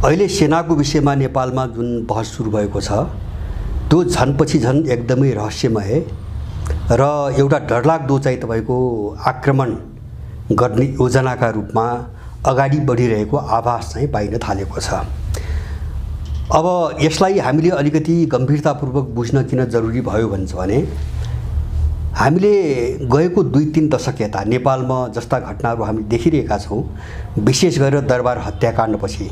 अहिले सेनाको विषयमा नेपालमा जुन बहस सुरु भएको छ त्यो झनपछि झन एकदमै रहस्यमय र एउटा डरलाग्दो चाहिँ तपाईको आक्रमण गर्ने योजनाका रूपमा अगाडि बढिरहेको आभास चाहिँ पाइन थालेको छ। अब यसलाई हामीले अलिकति गम्भीरतापूर्वक बुझ्न किन जरुरी भयो भन्छ भने हामीले गएको 2-3 दशक यता नेपालमा जस्ता घटनाहरू हामी देखिरहेका छौं, विशेष गरेर दरबार हत्याकाण्डपछि।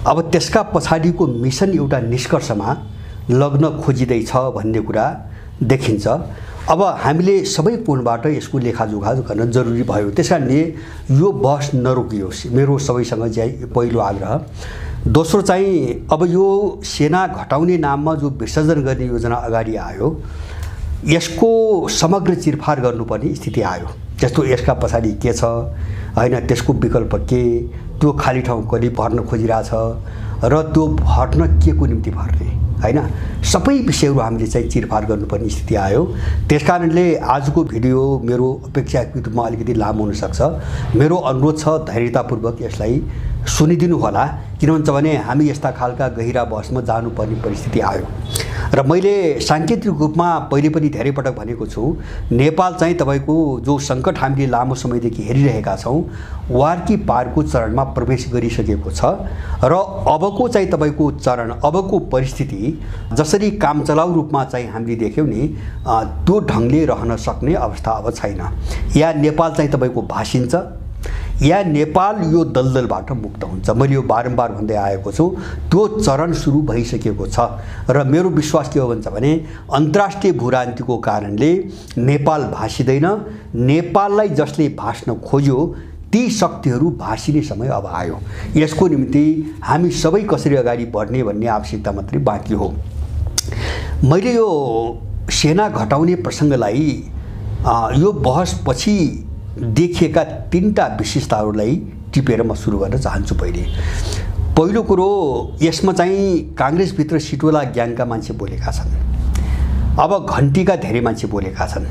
अब त्यसका पछाडिको मिसन एउटा निष्कर्षमा लग्न खोजिँदैछ भन्ने कुरा देखिन्छ। अब हामीले सबै कोणबाट यसको लेखाजोखा गर्न जरुरी भयो। त्यसकारणले यो बहस नरोकियोस्, मेरो सबैसँग चाहिँ पहिलो आग्रह। दोस्रो चाहिँ अब यो सेना घटाउने नाममा जो विसर्जन गर्ने योजना अगाडि आयो, यसको समग्र चिरफार गर्नुपर्ने स्थिति आयो। जस्तो यसका पछाडि के छ हैन, त्यसको विकल्प के, त्यो खाली ठाउँ कति भर्न खोजिरहेछ र त्यो भर्न के को निम्ति भर्ने हैन, सबै विषयहरू हामीले चाहिँ चिरफार गर्नुपर्ने स्थिति आयो। त्यसकारणले आजको भिडियो मेरो अपेक्षाकृत रूपमा अलिकति लामो हुन सक्छ। मेरो अनुरोध छ धैर्यतापूर्वक यसलाई सुनिदिनु होला, किन भन्छ भने हामी यस्ता खालका गहिरा बहसमा जानुपर्ने परिस्थिति आयो। र मैले सांकेतिक रूपमा पहिले पनि धेरै पटक भनेको छु, नेपाल चाहिँ तपाईको जो सङ्कट हामीले लामो समयदेखि हेरिरहेका छौं, वारकी पारको चरणमा प्रवेश गरिसकेको छ र अबको चाहिँ तपाईको चरण, अबको परिस्थिति जसरी कामचलाउ रूपमा चाहिँ हामीले देख्यौं नि, त्यो ढंगले रहन सक्ने अवस्था अब छैन। या नेपाल चाहिँ तपाईको भासिन्छ या नेपाल यो दलदलबाट मुक्त हुन्छ। मैले यो बारम्बार भन्दै आएको छु, त्यो चरण सुरु भइसकेको छ र मेरो विश्वास के हो भन्छ भने अन्तर्राष्ट्रिय भूराजनीतिको कारणले नेपाल भासिदैन। नेपाललाई जसले भास्न खोज्यो ती शक्तिहरू भासिने समय अब आयो। यसको निम्ति हामी सबै कसरी अगाडि बढ्ने भन्ने आवश्यकता मात्रै बाँकी हो। मैले यो सेना घटाउने प्रसङ्गलाई यो बहस पछि देखिएका 3टा विशेषताहरूलाई टिपेर म सुरु गर्न चाहन्छु। पहिलो कुरो, यसमा चाहिँ कांग्रेसभित्र सिटोला ग्याङका मान्छे बोलेका छन्। अब घन्टीका धेरै मान्छे बोलेका छन्,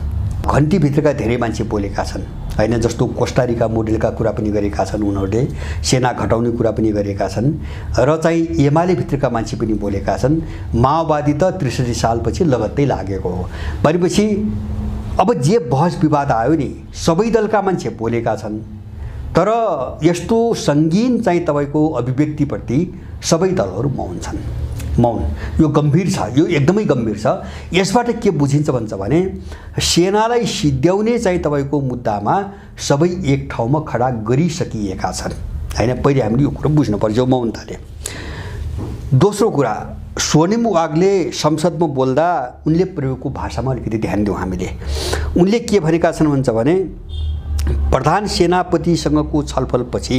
घन्टीभित्रका धेरै मान्छे बोलेका छन् हैन। जस्तो कोस्टारिका मोडेलका कुरा पनि गरेका छन् उनीहरूले, सेना घटाउने कुरा पनि गरेका छन् र चाहिँ एमाले भित्रका मान्छे पनि बोलेका छन्। माओवादी त 63 सालपछि लगत्तै लागेको हो। भनेपछि अब जे बहस विवाद आयो नि, सबै दलका मान्छे बोलेका छन्, तर यस्तो संगीन चाहिँ तपाईको अभिव्यक्तिप्रति सबै दलहरू मौन छन्। मौन यो गम्भीर छ, यो एकदमै गम्भीर छ। यसबाट के बुझिन्छ भन्छ भने सेनालाई सिद्ध्याउने चाहिँ तपाईको मुद्दामा सबै एक ठाउँमा खडा गरिसकिएका छन् हैन। पहिले हामीले यो कुरा बुझ्नु पर्छ मौनताले। दोस्रो कुरा, स्वर्णिम वागले संसदमा बोल्दा उनले प्रयोगको भाषामा अलिकति ध्यान दिउँ हामीले। उनले के भनेका छन् भन्छ भने प्रधान सेनापतिसँगको छलफलपछि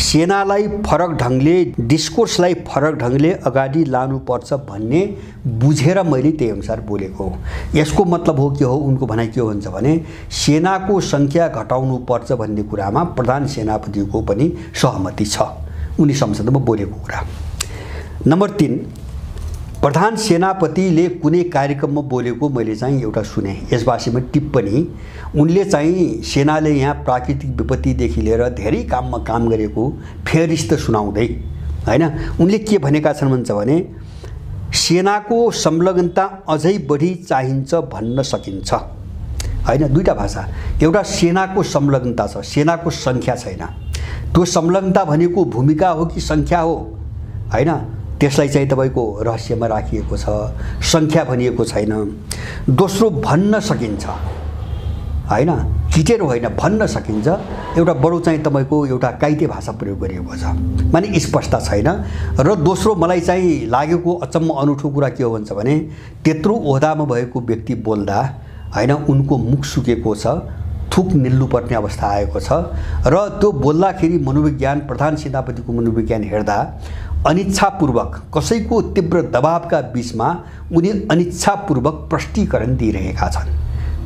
सेनालाई फरक ढंगले, डिस्कोर्सलाई फरक ढंगले अगाडि लानुपर्छ भन्ने बुझेर मैले त्यही अनुसार बोलेको हो। यसको मतलब हो के हो, उनको भनाइ के हो भन्छ भने सेनाको संख्या घटाउनु पर्छ भन्ने कुरामा प्रधान सेनापतिको पनि सहमति छ, उनी संसदमा बोलेको कुरा। नम्बर 3, प्रधान सेनापतिले कुनै कार्यक्रममा बोलेको मैले चाहिँ एउटा सुने, यस बारेमा टिप्पणी। उनले चाहिँ सेनाले यहाँ प्राकृतिक विपत्तिदेखि लिएर धेरै काममा काम गरेको फेरिस्त सुनाउँदै हैन, उनले के भनेका छन् भन्छ भने सेनाको संलग्नता अझै बढी चाहिन्छ भन्न सकिन्छ हैन। दुईटा भाषा, एउटा सेनाको संलग्नता छ, सेनाको संख्या छैन। त्यो संलग्नता भनेको भूमिका हो कि संख्या हो हैन, त्यसलाई चाहिँ तपाईको रहस्यमा राखिएको छ, संख्या भनिएको छैन। दोस्रो, भन्न सकिन्छ हैन, किटेर होइन, भन्न सकिन्छ। एउटा बडो चाहिँ तपाईको एउटा काइते भाषा प्रयोग गरिएको छ, माने स्पष्टता छैन। र दोस्रो मलाई चाहिँ लागेको अचम्म अनौठो कुरा के हो भन्छ भने त्यत्रो ओहदामा भएको व्यक्ति बोल्दा हैन उनको मुख सुकेको छ, थुक निल्नुपर्ने अवस्था आएको छ र त्यो बोल्दाखेरि मनोविज्ञान, प्रधान सेनापतिको मनोविज्ञान हेर्दा अनिच्छापूर्वक कसैको तीव्र दबावका बीचमा उनी अनिच्छापूर्वक प्रष्टीकरण दिइरहेका छन्,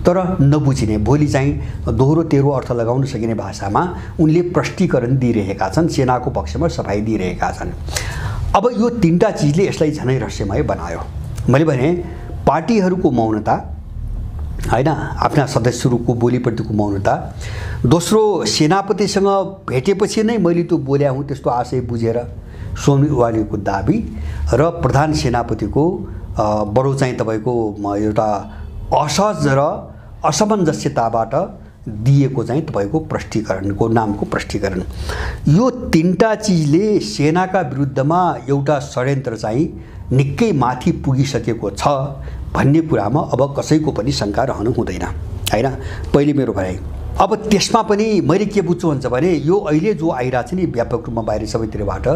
तर नबुझिने, भोलि चाहिँ दोहोरो तेह्रो अर्थ लगाउन सकिने भाषामा उनले प्रष्टीकरण दिइरहेका छन्, सेनाको पक्षमा सफाई दिइरहेका छन्। अब यो 3टा चिजले यसलाई झनै रहस्यमय बनायो। मैले भने पार्टीहरूको मौनता हैन, आफ्ना सदस्यहरूको बोलीप्रतिको मौनता। दोस्रो, सेनापतिसँग भेटेपछि नै मैले त्यो बोल्या हुँ त्यस्तो आशय बुझेर सोनिम वाग्लेको दाबी र प्रधान सेनापतिको बडो चाहिँ तपाईको एउटा असहज र असमञ्जस्यताबाट दिएको चाहिँ तपाईको प्रष्टीकरणको नामको प्रष्टीकरण, यो तीनटा चिजले सेनाका विरुद्धमा एउटा षड्यन्त्र चाहिँ निकै माथि पुगिसकेको छ भन्ने कुरामा अब कसैको पनि शङ्का रहनु हुँदैन हैन। पहिले मेरो भनाइ। अब त्यसमा पनि मैले के बुझ्छु भन्छ भने यो अहिले जो आइरहेछ नि व्यापक रूपमा बाहिर सबैतिरबाट,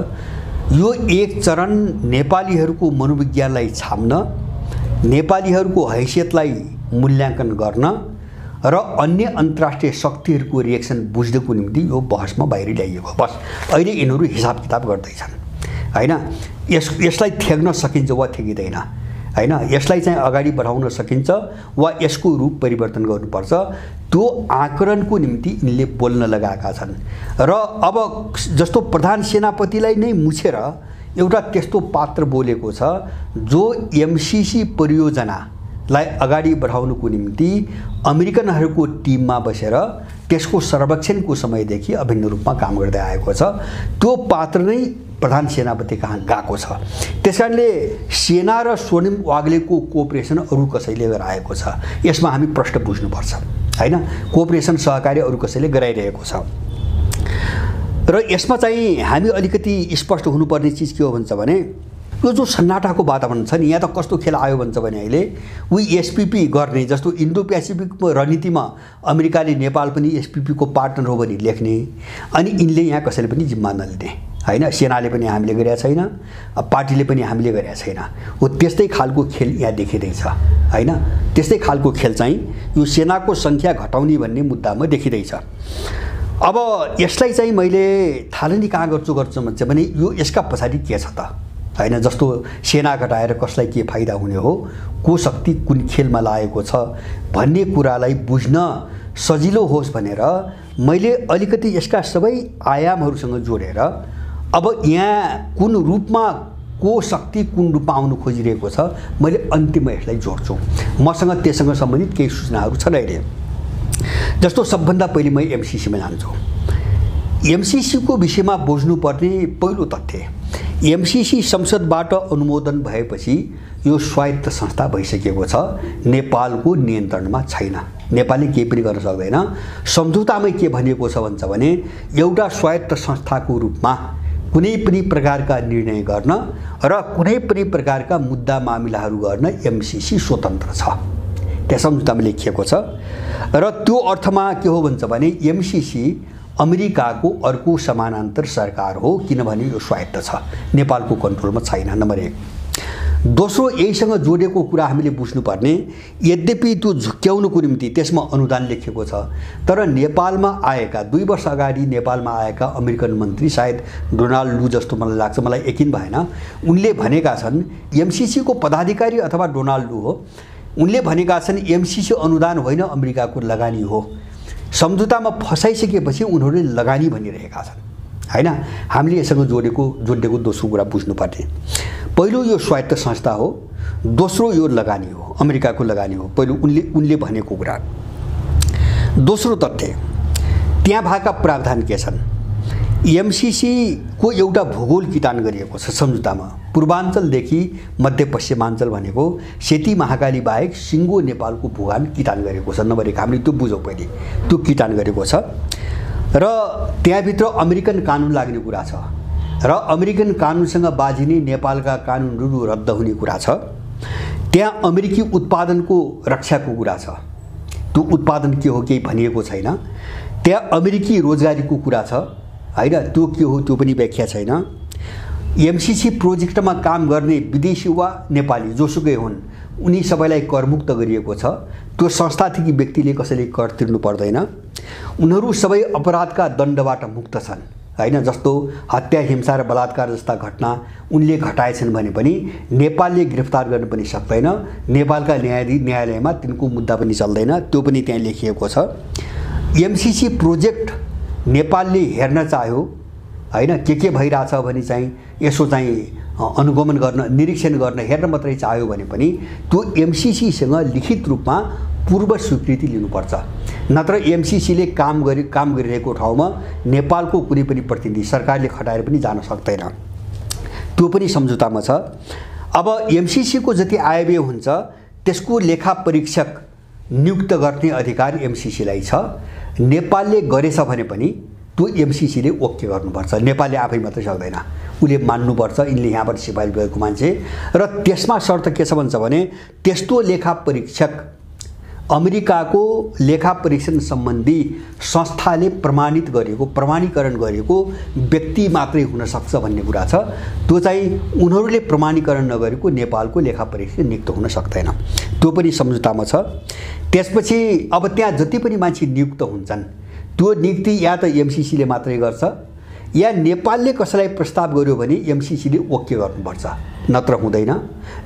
यो एक चरण नेपालीहरूको मनोविज्ञानलाई छाम्न, नेपालीहरूको हैसियतलाई मूल्याङ्कन गर्न र अन्य अन्तर्राष्ट्रिय शक्तिहरूको रिएक्सन बुझ्नको निम्ति यो बहसमा बाहिर ल्याइएको। बस अहिले यिनीहरू हिसाब किताब गर्दैछन् हैन। यसलाई थ्याक्न सकिन्छ वा थ्याकिँदैन हैन, यसलाई चाहिँ अगाडि बढाउन सकिन्छ वा यसको रूप परिवर्तन गर्नुपर्छ, त्यो आकलनको निम्ति यिनले बोल्न लगाएका छन्। र अब जस्तो प्रधान सेनापतिलाई नै मुछेर एउटा त्यस्तो पात्र बोलेको छ जो एमसीसी परियोजनालाई अगाडि बढाउनको निम्ति अमेरिकनहरूको टिममा बसेर त्यसको सर्वेक्षणको समयदेखि अभिन्न रूपमा काम गर्दै आएको छ। त्यो पात्र नै प्रधान सेनापति कहाँ गएको छ। त्यसकारणले सेना र सोनिम वाग्लेको कोअपरेसन अरू कसैले गराएको छ, यसमा हामी प्रश्न बुझ्नुपर्छ हैन। कोअपरेसन सहकार्य अरू कसैले गराइरहेको छ र यसमा चाहिँ हामी अलिकति स्पष्ट हुनुपर्ने चिज के हो भन्छ भने यो जो सन्नाटाको वातावरण छ नि, यहाँ त कस्तो खेल आयो भन्छ भने अहिले एसपीपी गर्ने जस्तो इन्डो पेसिफिक रणनीतिमा अमेरिकाले नेपाल पनि एसपीपीको पार्टनर हो भने लेख्ने, अनि यिनले यहाँ कसैले पनि जिम्मा नलिने हैन। सेनाले पनि हामीले गरेका छैन, पार्टीले पनि हामीले गरेका छैन। हो त्यस्तै खालको खेल यहाँ देखिँदैछ हैन। त्यस्तै खालको खेल चाहिँ यो सेनाको सङ्ख्या घटाउने भन्ने मुद्दामा देखिँदैछ। अब यसलाई चाहिँ मैले थालनी कहाँ गर्छु भन्छ भने यो यसका पछाडि के छ त हैन। जस्तो सेना घटाएर कसलाई के फाइदा हुने हो, को शक्ति कुन खेलमा लागेको छ भन्ने कुरालाई बुझ्न सजिलो होस् भनेर मैले अलिकति यसका सबै आयामहरूसँग जोडेर अब यहाँ कुन रूपमा को शक्ति कुन रूपमा आउनु खोजिरहेको छ मैले अन्तिममा यसलाई जोड्छु। मसँग त्यससँग सम्बन्धित केही सूचनाहरू छन् अहिले। जस्तो सबभन्दा पहिले म एमसीसीमा जान्छु। एमसीसीको विषयमा बुझ्नुपर्ने पहिलो तथ्य, एमसीसी संसदबाट अनुमोदन भएपछि यो स्वायत्त संस्था भइसकेको छ, नेपालको नियन्त्रणमा छैन, नेपालले केही पनि गर्न सक्दैन। सम्झौतामै के भनिएको छ भन्छ भने एउटा स्वायत्त संस्थाको रूपमा कुनै पनि प्रकारका निर्णय गर्न र कुनै पनि प्रकारका मुद्दा मामिलाहरू गर्न एमसीसी स्वतन्त्र छ, त्यस सम्झौतामा लेखिएको छ। र त्यो अर्थमा के हो भन्छ भने एमसीसी अमेरिकाको अर्को समानान्तर सरकार हो, किनभने यो स्वायत्त छ, नेपालको कन्ट्रोलमा छैन, नम्बर 1। दोस्रो, यहीसँग जोडेको कुरा हामीले बुझ्नुपर्ने, यद्यपि त्यो झुक्क्याउनुको निम्ति त्यसमा अनुदान लेखिएको छ, तर नेपालमा आएका 2 वर्ष अगाडि नेपालमा आएका अमेरिकन मन्त्री सायद डोनाल्ड लू जस्तो मलाई लाग्छ, मलाई यकिन भएन, उनले भनेका छन् एमसीसीको पदाधिकारी अथवा डोनाल्ड लू हो, उनले भनेका छन् एमसीसी अनुदान होइन अमेरिकाको लगानी हो। सम्झौतामा फसाइसकेपछि उनीहरूले लगानी भनिरहेका छन् हैन। हामीले यससँग जोडिएको दोस्रो कुरा बुझ्नुपर्ने, पहिलो यो स्वायत्त संस्था हो, दोस्रो यो लगानी हो, अमेरिकाको लगानी हो, पहिलो उनले भनेको कुरा। दोस्रो तथ्य, त्यहाँ भएका प्रावधान के छन्। एमसीसी को एउटा भूगोल किटान गरिएको छ सम्झौतामा, पूर्वाञ्चलदेखि मध्यपश्चिमाञ्चल भनेको सेती महाकाली बाहेक सिङ्गो नेपालको भूभाग किटान गरेको छ। नम्बर 1 हामीले त्यो बुझौँ पहिले, त्यो किटान गरेको छ र त्यहाँभित्र अमेरिकन कानुन लाग्ने कुरा छ र अमेरिकन कानुनसँग बाजिने नेपालका कानुनहरू रद्द हुने कुरा छ। त्यहाँ अमेरिकी उत्पादनको रक्षाको कुरा छ, त्यो उत्पादन के हो केही भनिएको छैन। त्यहाँ अमेरिकी रोजगारीको कुरा छ हैन, त्यो के हो त्यो पनि व्याख्या छैन। एमसीसी प्रोजेक्टमा काम गर्ने विदेशी वा नेपाली जोसुकै हुन् उनी सबैलाई करमुक्त गरिएको छ। त्यो संस्थादेखि व्यक्तिले कसैले कर तिर्नु पर्दैन। उनीहरू सबै अपराधका दण्डबाट मुक्त छन् हैन। जस्तो हत्या, हिंसा र बलात्कार जस्ता घटना उनले घटाएछन् भने पनि नेपालले गिरफ्तार गर्न पनि सक्दैन, नेपालका न्यायालयमा तिनको मुद्दा पनि चल्दैन, त्यो पनि त्यहाँ लेखिएको छ। एमसीसी प्रोजेक्ट नेपालले हेर्न चाह्यो हैन, के भइरहेछ भने चाहिँ यसो चाहिँ अनुगमन गर्न, निरीक्षण गर्न, हेर्न मात्रै चाह्यो भने पनि त्यो एमसीसीसँग लिखित रूपमा पूर्व स्वीकृति लिनुपर्छ, नत्र एमसीसीले काम गरिरहेको ठाउँमा नेपालको कुनै पनि प्रतिनिधि सरकारले खटाएर पनि जान सक्दैन त्यो पनि सम्झौतामा छ। अब एमसीसी को जति आयव्यय हुन्छ त्यसको लेखा परीक्षक नियुक्त गर्ने अधिकार एमसीसी लाई छ। नेपालले गरेछ भने पनि त्यो एमसीसी ले ओके गर्नुपर्छ। नेपालले आफै मात्रै सक्दैन, उले मान्नुपर्छ यिनले यहाँबाट सिपाही गएको मान्छे। र त्यसमा शर्त के छ भन्छ भने त्यस्तो लेखा परीक्षक अमेरिकाको लेखा परीक्षण सम्बन्धी संस्थाले प्रमाणित गरेको प्रमाणीकरण गरेको व्यक्ति मात्रै हुन सक्छ भन्ने कुरा छ। त्यो चाहिँ उनीहरूले प्रमाणीकरण नगरेको नेपालको लेखा परीक्षक नियुक्त हुन सक्दैन। त्यो पनि सम्झौतामा छ। त्यसपछि अब त्यहाँ जति पनि मान्छे नियुक्त हुन्छन् त्यो नियुक्ति या त एमसीसी ले मात्रै गर्छ या नेपालले कसैलाई प्रस्ताव गर्यो भने एमसीसी ले ओके गर्नुपर्छ, नत्र हुँदैन।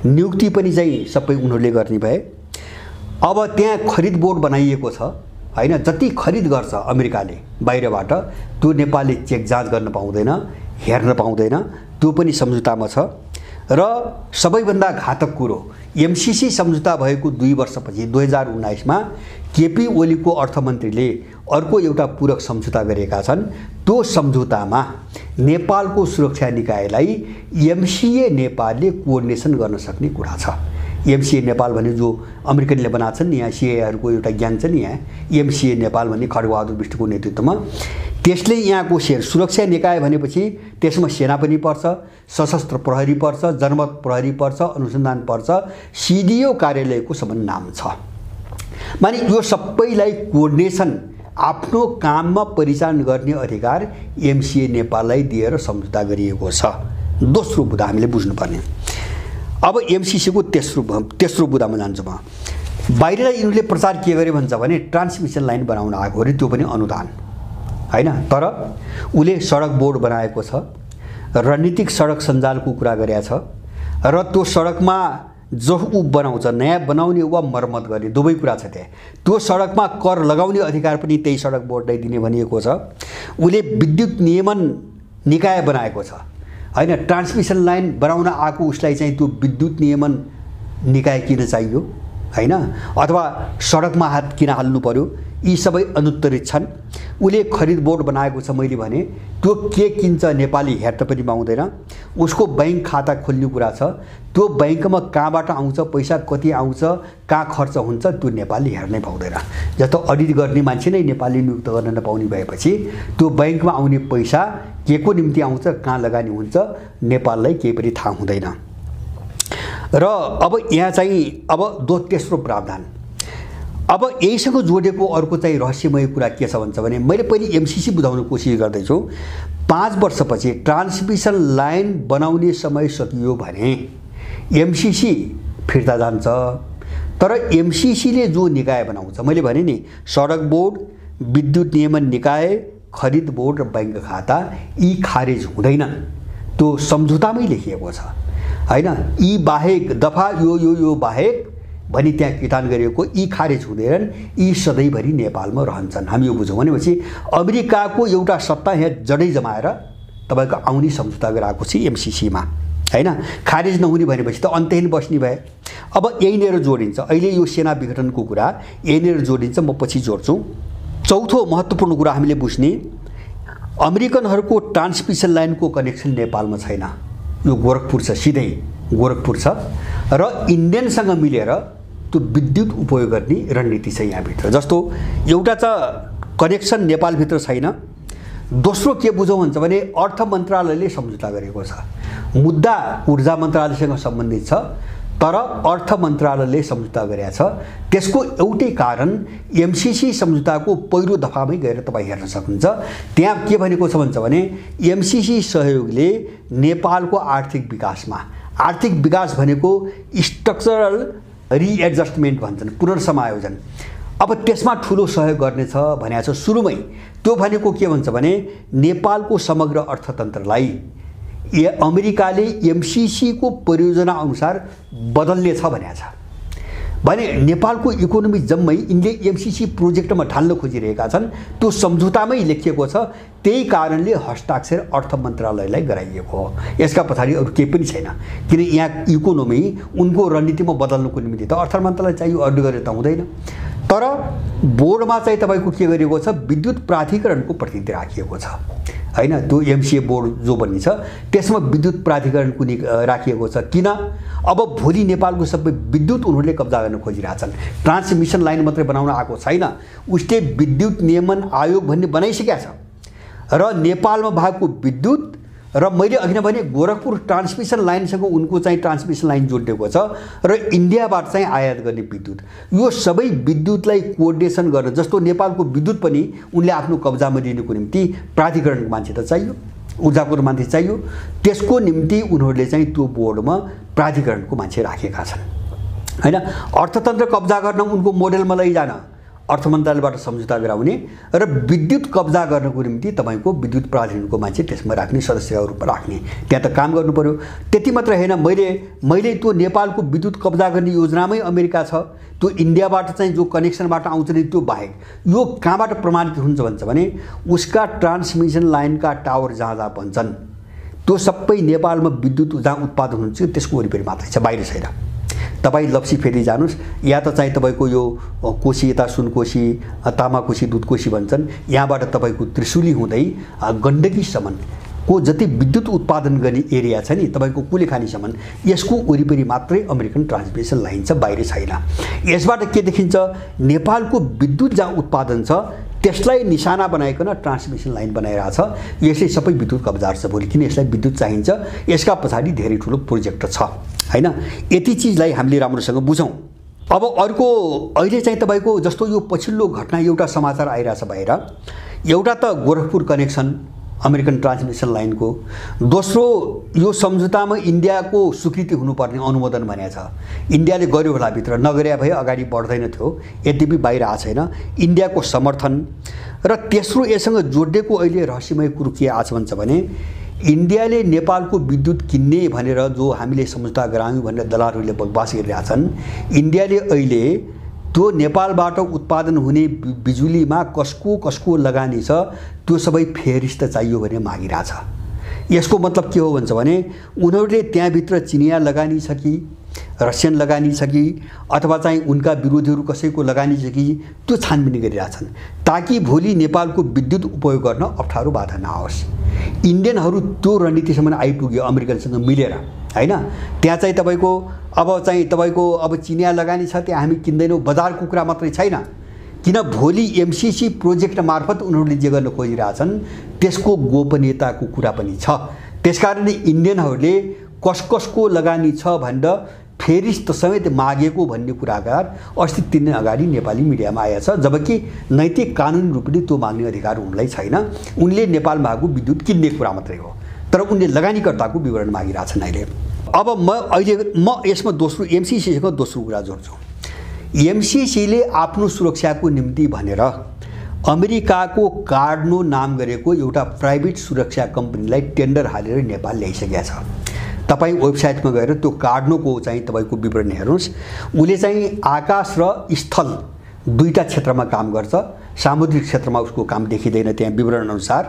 नियुक्ति पनि चाहिँ सबै उनीहरूले गर्ने भए। अब त्यहाँ खरिद बोर्ड बनाइएको छ हैन, जति खरिद गर्छ अमेरिकाले बाहिरबाट त्यो नेपालले चेक जाँच गर्न पाउँदैन, हेर्न पाउँदैन। त्यो पनि सम्झौतामा छ। र सबैभन्दा घातक कुरो एमसीसी सम्झौता भएको 2 वर्षपछि 2019 मा केपी ओलीको अर्थमन्त्रीले अर्को एउटा पूरक सम्झौता गरेका छन्। त्यो सम्झौतामा नेपालको सुरक्षा निकायलाई एमसीए नेपालले कोअर्डिनेसन गर्न सक्ने कुरा छ। एमसीए नेपाल भने जो अमेरिकनले बनाएको छन् नि, यहाँ सीएआईहरुको एउटा ग्याङ छ नि, यहाँ एमसीए नेपाल भन्ने खड्गबहादुर बिष्टको नेतृत्वमा त्यसले यहाँको सुरक्षा निकाय भनेपछि त्यसमा सेना पनि पर्छ, सशस्त्र प्रहरी पर्छ, जनमत प्रहरी पर्छ, अनुसन्धान पर्छ, सीडीओ कार्यालयको सम्म नाम छ। माने यो सबैलाई कोअर्डिनेसन आफ्नो काममा परिचालन गर्ने अधिकार एमसीए नेपाललाई दिएर सम्झौता गरिएको छ। दोस्रो बुदा हामीले बुझ्नुपर्ने। अब एमसीसी को तेस्रो बुदामा जान्छु म। बाहिरलाई यिनीहरूले प्रचार के गरे भन्छ भने ट्रान्समिसन लाइन बनाउन आएको अरे, त्यो पनि अनुदान हैन। तर उले सडक बोर्ड बनाएको छ, रणनीतिक सडक सञ्जालको कुरा गरेको छ र त्यो सडकमा जो उ बनाउँछ नयाँ बनाउने वा मर्मत गर्ने दुवै कुरा छ त्यहाँ। त्यो सडकमा कर लगाउने अधिकार पनि त्यही सडक बोर्डलाई दिने भनिएको छ। उले विद्युत नियमन निकाय बनाएको छ हैन। ट्रान्समिसन लाइन बनाउन आएको उसलाई चाहिँ त्यो विद्युत नियमन निकाय किन चाहियो हैन, अथवा सडकमा हात किन हाल्नु पर्यो, यी सबै अनुत्तरित छन्। उले खरिद बोर्ड बनाएको छ। मैले भने त्यो के किन्छ नेपाली हेर्न पनि पाउँदैन। उसको बैंक खाता खोल्ने कुरा छ, त्यो बैंकमा कहाँबाट आउँछ पैसा, कति आउँछ, कहाँ खर्च हुन्छ, त्यो नेपाली हेर्नै पाउँदैन। जस्तो अडिट गर्ने मान्छे नै नेपाली नियुक्त गर्न नपाउने भएपछि त्यो बैंकमा आउने पैसा के को निम्ति आउँछ, कहाँ लगानी हुन्छ, नेपाललाई केही पनि थाहा हुँदैन। र अब यहाँ चाहिँ अब तेस्रो प्रावधान। अब यहीसँग जोडेको अर्को चाहिँ रहस्यमय कुरा के छ भन्छ भने मैले पहिले एमसीसी बुझाउन कोसिस गर्दैछु। 5 वर्षपछि ट्रान्समिसन लाइन बनाउने समय सकियो भने एमसीसी फिर्ता जान्छ। तर एमसीसी ले जो निकाय बनाउँछ, मैले भने नि सडक बोर्ड, विद्युत नियमन निकाय, खरिद बोर्ड र बैंक खाता, यी खारेज हुँदैनन्। त्यो सम्झौतामै लेखिएको छ हैन। यी बाहेक दफा यो बाहेक भनी त्यहाँ किटान गरिएको यी खारेज हुँदैनन्, यी सधैँभरि नेपालमा रहन्छन्। हामी यो बुझौँ भनेपछि अमेरिकाको एउटा सत्ता यहाँ जडै जमाएर तपाईको आउने सम्झौता गराएको छ एमसीसीमा हैन। खारेज नहुने भनेपछि त अन्त्यहीन बस्ने भए। अब यहीँनिर जोडिन्छ, अहिले यो सेना विघटनको कुरा यहीँनिर जोडिन्छ, म पछि जोड्छु। चौथो महत्त्वपूर्ण कुरा हामीले बुझ्ने, अमेरिकनहरूको ट्रान्समिसन लाइनको कनेक्सन नेपालमा छैन। यो गोरखपुर छ, सिधै गोरखपुर छ र इन्डियनसँग मिलेर त्यो विद्युत उपयोग गर्ने रणनीति छ यहाँभित्र। जस्तो एउटा त कनेक्सन नेपालभित्र छैन। दोस्रो के बुझौँ भन्छ भने अर्थ मन्त्रालयले सम्झौता गरेको छ। मुद्दा ऊर्जा मन्त्रालयसँग सम्बन्धित छ, तर अर्थ मन्त्रालयले सम्झौता गरेको छ। त्यसको एउटै कारण एमसीसी सम्झौताको पहिलो दफामै गएर तपाईँ हेर्न सक्नुहुन्छ। त्यहाँ के भनेको छ भन्छ भने एमसीसी सहयोगले नेपालको आर्थिक विकासमा, आर्थिक विकास भनेको स्ट्रक्चरल रिएडजस्टमेन्ट भन्छन्, पुनर्समायोजन, अब त्यसमा ठुलो सहयोग गर्नेछ भनेको छ सुरुमै। त्यो भनेको के भन्छ भने नेपालको समग्र अर्थतन्त्रलाई अमेरिकाले एमसीसी को परियोजना अनुसार बदल्ने छ भनेको छ। भने नेपालको इकोनोमी जम्मै यिनले एमसीसी प्रोजेक्टमा ढाल्न खोजिरहेका छन्। त्यो सम्झौतामै लेखिएको छ। त्यही कारणले हस्ताक्षर अर्थ मन्त्रालयलाई गराइएको हो। यसका पछाडि अरु केही पनि छैन, किन यहाँ इकोनोमी उनको रणनीतिमा बदल्नुको निमित्त त अर्थ मन्त्रालय चाहियो, अड्डु गरेर त हुँदैन। तर बोर्डमा चाहिँ तपाईको के गरिएको छ, विद्युत प्राधिकरणको प्रतिनिधि राखिएको छ हैन। त्यो एमसीए बोर्ड जो भन्ने छ त्यसमा विद्युत प्राधिकरणको राखिएको छ। किन? अब भोलि नेपालको सबै विद्युत उनीहरूले कब्जा गर्न खोजिरहेछन्। ट्रान्समिसन लाइन मात्रै बनाउन आएको छैन, उसले विद्युत नियमन आयोग भन्ने बनाइसकेका छ र नेपालमा भएको विद्युत र मैले अघि नै भने गोरखपुर ट्रान्समिसन लाइनसँग उनको चाहिँ ट्रान्समिसन लाइन जोडिएको छ र इन्डियाबाट चाहिँ आयात गर्ने विद्युत, यो सबै विद्युतलाई कोअर्डिनेसन गर्न, जस्तो नेपालको विद्युत पनि उनले आफ्नो कब्जामा लिनुको निम्ति प्राधिकरणको मान्छे त चाहियो, ऊर्जाको मान्छे चाहियो, त्यसको निम्ति उनीहरूले चाहिँ त्यो बोर्डमा प्राधिकरणको मान्छे राखेका छन् हैन। अर्थतन्त्र कब्जा गर्न उनको मोडेलमा लैजान अर्थ मन्त्रालयबाट सम्झौता गराउने र विद्युत कब्जा गर्नको निम्ति तपाईको विद्युत प्राधिकरणको मान्छे त्यसमा राख्ने, सदस्यहरू राख्ने, त्यहाँ त काम गर्नु पर्यो। त्यति मात्र हैन, मैले त्यो नेपालको विद्युत कब्जा गर्ने योजनामै अमेरिका छ, त्यो इन्डियाबाट चाहिँ जो कनेक्सनबाट आउँछ नि त्यो बाहेक यो कहाँबाट प्रमाणित हुन्छ भन्छ भने उसका ट्रान्समिसन लाइनका टावर जहाँ जहाँ बन्छन् त्यो सबै नेपालमा विद्युत जहाँ उत्पादन हुन्छ त्यसको वरिपरि मात्रै छ, बाहिर छैन। तपाईँ लप्सी फेरि जानुस् या त चाहिँ तपाईँको यो कोशी, यता सुनकोशी, तामाकोशी, दुधकोशी भन्छन्, यहाँबाट तपाईँको त्रिशुली हुँदै गण्डकीसम्म को जति विद्युत उत्पादन गर्ने एरिया छ नि तपाईँको कुलेखानीसम्म, यसको वरिपरि मात्रै अमेरिकन ट्रान्समिसन लाइन छ, बाहिर छैन। यसबाट के देखिन्छ, नेपालको विद्युत जहाँ उत्पादन छ त्यसलाई निशाना बनाइकन ट्रान्समिसन लाइन बनाइरहेछ। यसले सबै विद्युत कब्जा छ भोलि, किन यसलाई विद्युत चाहिन्छ, यसका पछाडि धेरै ठुलो प्रोजेक्ट छ हैन। यति चिजलाई हामीले राम्रोसँग बुझौँ। अब अर्को अहिले चाहिँ तपाईको जस्तो यो पछिल्लो घटना एउटा समाचार आइरहेछ बाहिर, एउटा त गोरखपुर कनेक्सन अमेरिकन ट्रान्समिसन लाइनको, दोस्रो यो सम्झौतामा इन्डियाको स्वीकृति हुनुपर्ने अनुमोदन भनेको छ, इन्डियाले गर्यो होला, भित्र नगरे भए अगाडि बढ्दैन थियो, यद्यपि बाहिर आएको छैन, इन्डियाको समर्थन। र तेस्रो यससँग जोडिएको अहिले रहस्यमय कुरो के आछ भन्छ भने इन्डियाले नेपालको विद्युत किन्ने भनेर जो हामीले सम्झौता गरायौँ भनेर दलालहरूले बकवास गरिरहेछन्, इन्डियाले अहिले त्यो नेपालबाट उत्पादन हुने बिजुलीमा कसको लगानी छ त्यो सबै फेरिस्त चाहियो भने मागिरहेछ। यसको मतलब के हो भन्छ भने उनीहरूले त्यहाँभित्र चिनिया लगानी छ कि रसियन लगानी छ कि अथवा चाहिँ उनका विरोधीहरू कसैको लगानी छ कि त्यो छानबिन गरिरहेछन्, ताकि भोलि नेपालको विद्युत उपयोग गर्न अप्ठ्यारो बाधा नआओस्। इन्डियनहरू त्यो रणनीतिसम्म आइपुग्यो अमेरिकनसँग मिलेर हैन। त्यहाँ चाहिँ तपाईँको अब चिनिया लगानी छ, त्यहाँ हामी किन्दैनौँ, बजारको कुरा मात्रै छैन, किन भोलि एमसीसी प्रोजेक्ट मार्फत उनीहरूले जे गर्न खोजिरहेछन् त्यसको गोपनीयताको कुरा पनि छ। त्यसकारणले इन्डियनहरूले कसको लगानी छ भनेर फेरिस्त समेत मागेको भन्ने कुराकार अस्ति 3 दिन अगाडि नेपाली मिडियामा आएछ, जबकि नैतिक कानुनी रूपले त्यो माग्ने अधिकार उनलाई छैन। उनले नेपालमा भएको विद्युत किन्ने कुरा मात्रै हो, तर उनले लगानीकर्ताको विवरण मागिरहेछन् अहिले। अब म यसमा दोस्रो एमसीसीको दोस्रो कुरा जोड्छु। एमसीसीले आफ्नो सुरक्षाको निम्ति भनेर अमेरिकाको कार्डनो नाम गरेको एउटा प्राइभेट सुरक्षा कम्पनीलाई टेन्डर हालेर नेपाल ल्याइसकेका छ। तपाईँ वेबसाइटमा गएर त्यो कार्डनोको चाहिँ तपाईँको विवरण हेर्नुहोस्। उसले चाहिँ आकाश र स्थल दुईटा क्षेत्रमा काम गर्छ, सामुद्रिक क्षेत्रमा उसको काम देखिँदैन त्यहाँ विवरण अनुसार।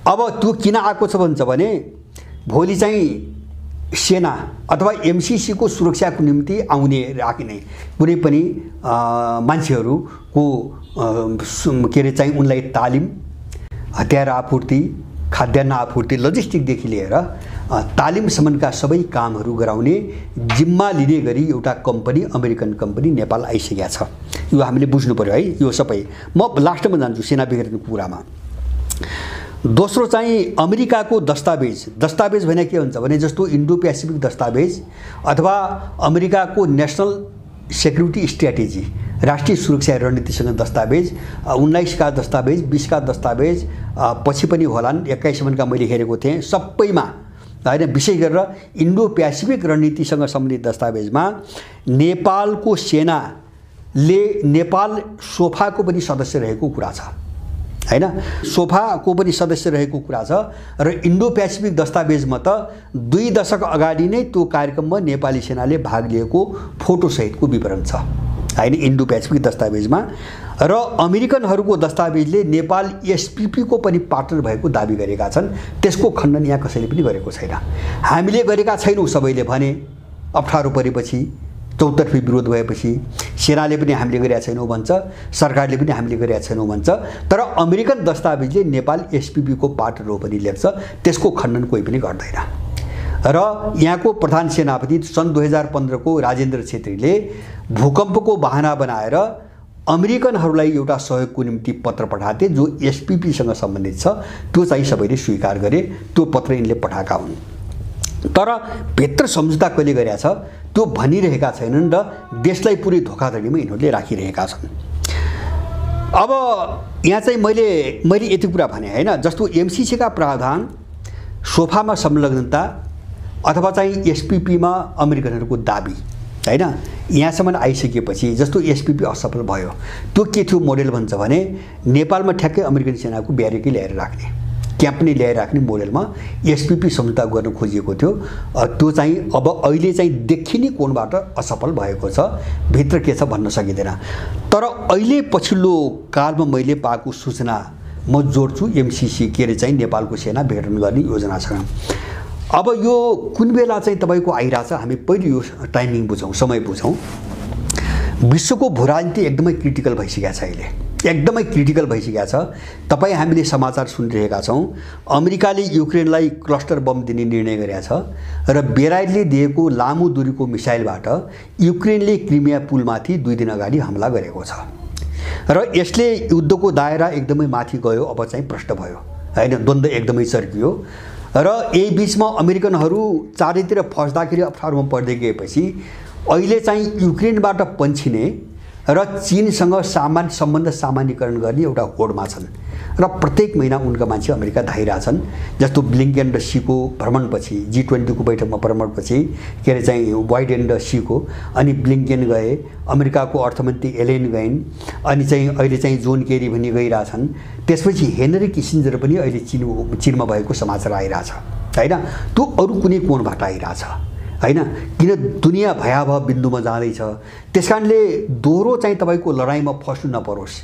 अब त्यो किन आएको छ भन्छ भने भोलि चाहिँ सेना अथवा एमसीसीको सुरक्षाको निम्ति आउने राख्ने कुनै पनि मान्छेहरूको के अरे चाहिँ उनलाई तालिम, हतियार आपूर्ति, खाद्यान्न आपूर्ति, लजिस्टिकदेखि लिएर तालिमसम्मका सबै कामहरू गराउने जिम्मा लिने गरी एउटा कम्पनी, अमेरिकन कम्पनी नेपाल आइसकेको छ। यो हामीले बुझ्नु पर्यो है। यो सबै म लास्टमा जान्छु सेना बिग्रिनुको कुरामा। दोस्रो चाहिँ अमेरिकाको दस्तावेज भने के हुन्छ भने जस्तो इन्डो पेसिफिक दस्तावेज अथवा अमेरिकाको नेसनल सेक्युरिटी स्ट्र्याटेजी, राष्ट्रिय सुरक्षा रणनीतिसँग दस्तावेज, 19 का दस्तावेज, 20 का दस्तावेज, पछि पनि होलान् 21सम्मका मैले हेरेको थिएँ, सबैमा हैन, विशेष गरेर इन्डो पेसिफिक रणनीतिसँग सम्बन्धित दस्तावेजमा नेपालको सेनाले नेपाल सोफाको पनि सदस्य रहेको कुरा छ हैन, सोफाको पनि सदस्य रहेको कुरा छ। र इन्डो पेसिफिक दस्तावेजमा त 2 दशक अगाडि नै त्यो कार्यक्रममा नेपाली सेनाले भाग लिएको फोटोसहितको विवरण छ हैन इन्डो पेसिफिक दस्तावेजमा। र अमेरिकनहरूको दस्तावेजले नेपाल एसपीपी को पनि पार्टनर भएको दाबी गरेका छन्, त्यसको खण्डन यहाँ कसैले पनि गरेको छैन। हामीले गरेका छैनौँ सबैले भने, अप्ठ्यारो परेपछि चौतर्फी विरोध भएपछि सेनाले पनि हामीले गरेका छैनौँ भन्छ, सरकारले पनि हामीले गरेका छैनौँ भन्छ। तर अमेरिकन दस्तावेजले नेपाल एसपीपी को पार्ट हो पनि लेख्छ, त्यसको खण्डन कोही पनि गर्दैन। र यहाँको प्रधान सेनापति सन् 2015 को राजेन्द्र छेत्रीले भूकम्पको बहाना बनाएर अमेरिकनहरूलाई एउटा सहयोगको निम्ति पत्र पठाए जो एसपीपीसँग सम्बन्धित छ। त्यो चाहिँ सबैले स्वीकार गरे, त्यो पत्र यिनले पठाएका हुन्। तर भित्र सम्झौता कहिले गरेका छ त्यो भनिरहेका छैनन् र देशलाई पुरै धोखाधडीमा यिनीहरूले राखिरहेका छन्। अब यहाँ चाहिँ मैले यति कुरा भने हैन, जस्तो एमसीसी का प्रावधान सोफामा संलग्नता अथवा चाहिँ एसपीपीमा अमेरिकनहरूको दाबी हैन, यहाँसम्म आइसकेपछि जस्तो एसपीपी असफल भयो, त्यो के थियो मोडेल भन्छ भने नेपालमा ठ्याक्कै अमेरिकन सेनाको ब्यारेकै ल्याएर राख्ने, क्याम्प नै ल्याएर राख्ने मोडेलमा एसपीपी सम्झौता गर्न खोजिएको थियो। त्यो चाहिँ अब अहिले चाहिँ देखिने कोणबाट असफल भएको छ, भित्र के छ भन्न सकिँदैन। तर अहिले पछिल्लो कालमा मैले पाएको सूचना म जोड्छु एमसीसी के रे चाहिँ नेपालको सेना विघटन गर्ने योजना छ। अब यो कुन बेला चाहिँ तपाईको आइराछ, हामी पहिले यो टाइमिङ बुझौँ, समय बुझौँ। विश्वको भूराजनीति एकदमै क्रिटिकल भइसकेको छ, अहिले एकदमै क्रिटिकल भइसकेको छ। तपाईँ हामीले समाचार सुनिरहेका छौँ, अमेरिकाले युक्रेनलाई क्लस्टर बम दिने निर्णय गरेको छ र बेलायतले दिएको लामो दूरीको मिसाइलबाट युक्रेनले क्रिमिया पुलमाथि 2 दिन अगाडि हमला गरेको छ र यसले युद्धको दायरा एकदमै माथि गयो, अब चाहिँ प्रष्ट भयो हैन, द्वन्द्व एकदमै चर्कियो। र यही बीचमा अमेरिकनहरू चारैतिर फस्दाखेरि अप्ठ्यारोमा पर्दै गएपछि अहिले चाहिँ युक्रेनबाट पन्छिने र चीनसँग सम्बन्ध सामान्यकरण गर्ने एउटा होडमा छन् र प्रत्येक महिना उनका मान्छे अमेरिका धाइरहेछन्। जस्तो ब्लिङ्केन र सीको भ्रमणपछि, G20 को बैठकमा भ्रमणपछि के अरे चाहिँ बाइडेन र सीको, अनि ब्लिङ्केन गए, अमेरिकाको अर्थमन्त्री एलेन गइन्, अनि चाहिँ अहिले चाहिँ जोन केरी पनि गइरहेछन्। त्यसपछि हेनरी किसिन्जर पनि अहिले चीनमा भएको समाचार आइरहेछ हैन। त्यो अरू कुनै कोणबाट आइरहेछ हैन, किन दुनिया भयावह बिन्दुमा जाँदैछ। त्यसकारणले दोहोरो चाहिँ तपाईको लडाईँमा फस्नु नपरोस्।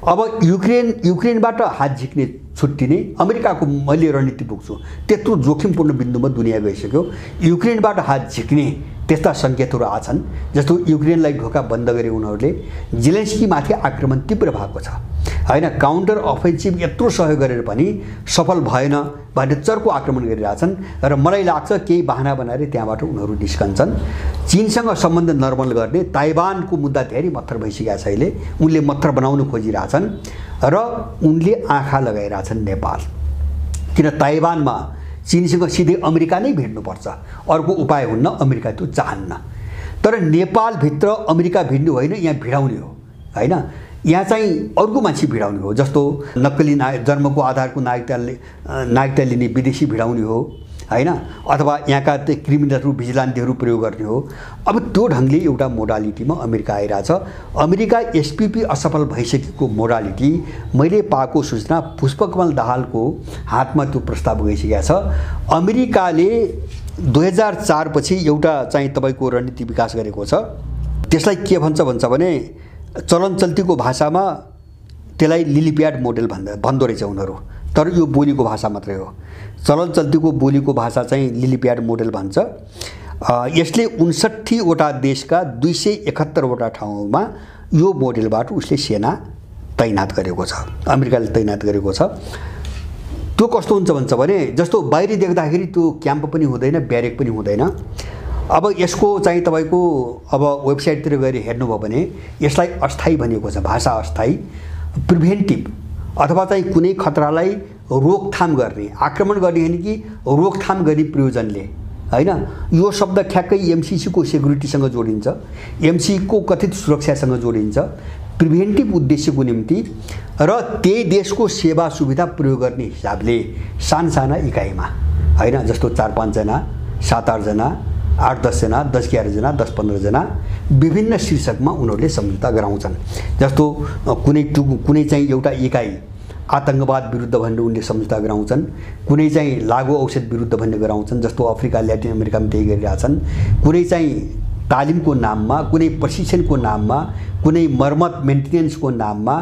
अब युक्रेनबाट हात झिक्ने छुट्टिने, अमेरिकाको मैले रणनीति पुग्छु त्यत्रो जोखिमपूर्ण बिन्दुमा दुनिया गइसक्यो। युक्रेनबाट हात झिक्ने त्यस्ता सङ्केतहरू आछन्, जस्तो युक्रेनलाई ढोका बन्द गरे उनीहरूले, जेलेन्स्की माथि आक्रमण तीव्र भएको छ हैन, काउन्टर अफेन्सिभ यत्रो सहयोग गरेर पनि सफल भएन भन्ने चर्को आक्रमण गरिरहेछन् र मलाई लाग्छ केही बहाना बनाएर त्यहाँबाट उनीहरू निस्कन्छन्। चीनसँग सम्बन्ध नर्मल गर्ने ताइवानको मुद्दा धेरै मत्थर भइसकेको छ, अहिले उनले मत्थर बनाउन खोजिरहेछन् र उनले आँखा लगाइरहेछन् नेपाल, किन ताइवानमा चीनसँग सिधै अमेरिका नै भिड्नुपर्छ, अर्को उपाय हुन्न, अमेरिका त्यो चाहन्न। तर नेपालभित्र अमेरिका भिड्नु होइन, यहाँ भिडाउने हो हैन, यहाँ चाहिँ अर्को मान्छे भिडाउने हो। जस्तो नक्कली जन्मको आधारको नागरिकता लिने विदेशी भिडाउने हो हैन, अथवा यहाँका क्रिमिनलहरू भिजिलान्टीहरू प्रयोग गर्ने हो। अब त्यो ढङ्गले एउटा मोडालिटीमा अमेरिका आइरहेछ। अमेरिका एसपीपी असफल भइसकेको मोडालिटी मैले पाएको सूचना पुष्पकमल दाहालको हातमा त्यो प्रस्ताव गइसकेको छ। अमेरिकाले 2004 पछि एउटा चाहिँ तपाईको रणनीति विकास गरेको छ, त्यसलाई के भन्छ भने चलन चल्तीको भाषामा त्यसलाई लिलीप्याड मोडेल भन्दो रहेछ उनीहरू, तर यो बोलीको भाषा मात्रै हो। चलन चल्तीको बोलीको भाषा चाहिँ लिलीप्याड मोडेल भन्छ। यसले 59 वटा देशका 271 वटा ठाउँमा यो मोडेलबाट उसले सेना तैनात गरेको छ, अमेरिकाले तैनात गरेको छ। त्यो कस्तो हुन्छ भने जस्तो बाहिर देख्दाखेरि त्यो क्याम्प पनि हुँदैन, ब्यारेक पनि हुँदैन। अब यसको चाहिँ तपाईको अब वेबसाइटतिर गएर हेर्नुभयो भने यसलाई अस्थायी भनिएको छ, भाषा अस्थायी, प्रिभेन्टिभ अथवा चाहिँ कुनै खतरालाई रोकथाम गर्ने, आक्रमण गर्ने होइन कि रोकथाम गर्ने प्रयोजनले हैन। यो शब्द ठ्याक्कै एमसीसी को सेक्युरिटीसँग जोडिन्छ, एमसीसी को कथित सुरक्षासँग जोडिन्छ, प्रिभेन्टिभ उद्देश्यको निम्ति र त्यही देशको सेवा सुविधा प्रयोग गर्ने हिसाबले सानसाना इकाइमा हैन, जस्तो 4-5 जना, 7-8 जना, 8-10 जना, 10-11 जना, 10-15 जना विभिन्न शीर्षकमा उनीहरूले सम्झौता गराउँछन्। जस्तो कुनै चाहिँ एउटा इकाइ आतंकवाद विरुद्ध भन्ने उनले सम्झौता गराउँछन्, कुनै चाहिँ लागु औषध विरुद्ध भन्ने गराउँछन्, जस्तो अफ्रिका ल्याटिन अमेरिकामा त्यही गरिरहेछन्, कुनै चाहिँ तालिमको नाममा, कुनै प्रशिक्षणको नाममा, कुनै मर्मत मेन्टेनेन्सको नाममा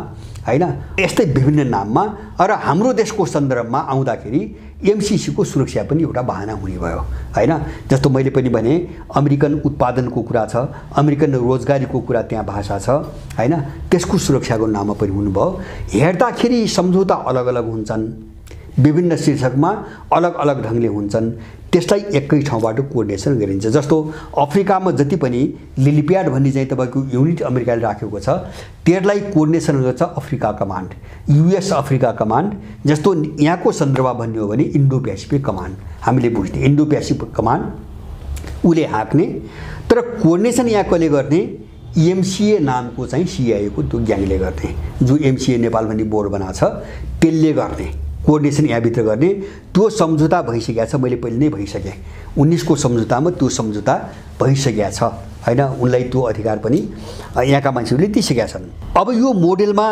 हैन, यस्तै विभिन्न नाममा। र हाम्रो देशको सन्दर्भमा आउँदाखेरि एमसिसीको सुरक्षा पनि एउटा बहाना हुने भयो हैन। जस्तो मैले पनि भने अमेरिकन उत्पादनको कुरा छ, अमेरिकन रोजगारीको कुरा त्यहाँ भाषा छ हैन, त्यसको सुरक्षाको नाममा पनि हुनुभयो। हेर्दाखेरि सम्झौता अलग अलग हुन्छन्, विभिन्न शीर्षकमा अलग अलग ढङ्गले हुन्छन्, त्यसलाई एकै ठाउँबाट कोर्डिनेसन गरिन्छ। जस्तो अफ्रिकामा जति पनि लिलिप्याड भन्ने चाहिँ तपाईँको युनिट अमेरिकाले राखेको छ, त्यसलाई कोर्डिनेसन गर्छ Africa command, US Africa command. जस्तो यहाँको सन्दर्भमा भन्ने हो भने इन्डो पेसिफिक कमान्ड, हामीले बुझ्ने इन्डो पेसिफिक कमान्ड उसले हाँक्ने, तर कोर्डिनेसन यहाँ कसले गर्ने, एमसिए नामको चाहिँ सिआइएको त्यो ग्याङले गर्ने, जो एमसिए नेपाल भन्ने बोर्ड बनाएको छ त्यसले गर्ने, कोर्डिनेसन यहाँभित्र गर्ने। त्यो सम्झौता भइसकेको छ, मैले पहिले नै भइसकेँ 19 को सम्झौतामा त्यो सम्झौता भइसकेको छ हैन। उनलाई त्यो अधिकार पनि यहाँका मान्छेहरूले दिइसकेका छन्। अब यो मोडेलमा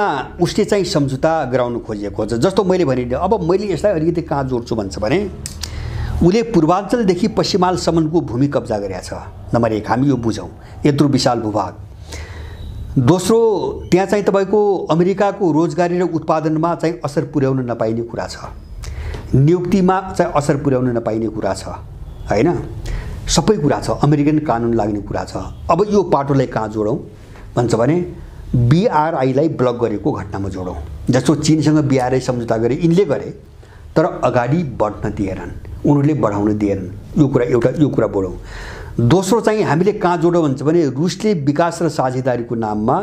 उसले चाहिँ सम्झौता गराउन खोजेको छ। जस्तो मैले भने, अब मैले यसलाई अलिकति कहाँ जोड्छु भन्छ भने, उसले पूर्वाञ्चलदेखि पश्चिमालसम्मको भूमि कब्जा गरेको छ। नम्बर 1 हामी यो बुझौँ, यत्रो विशाल भूभाग। दोस्रो, त्यहाँ चाहिँ तपाईँको अमेरिकाको रोजगारी र उत्पादनमा चाहिँ असर पुर्याउन नपाइने कुरा छ, नियुक्तिमा चाहिँ असर पुर्याउन नपाइने कुरा छ हैन, सबै कुरा छ, अमेरिकन कानुन लाग्ने कुरा छ। अब यो पाटोलाई कहाँ जोडौँ भन्छ भने बीआरआईलाई ब्लक गरेको घटनामा जोडौँ। जस्तो चीनसँग बीआरआई सम्झौता गरे, यिनले गरे तर अगाडि बढ्न दिएनन्, उनीहरूले बढाउन दिएनन्, यो कुरा एउटा, यो कुरा बढौँ। दोस्रो चाहिँ हामीले कहाँ जोडौँ भन्छ भने रुसले विकास र साझेदारीको नाममा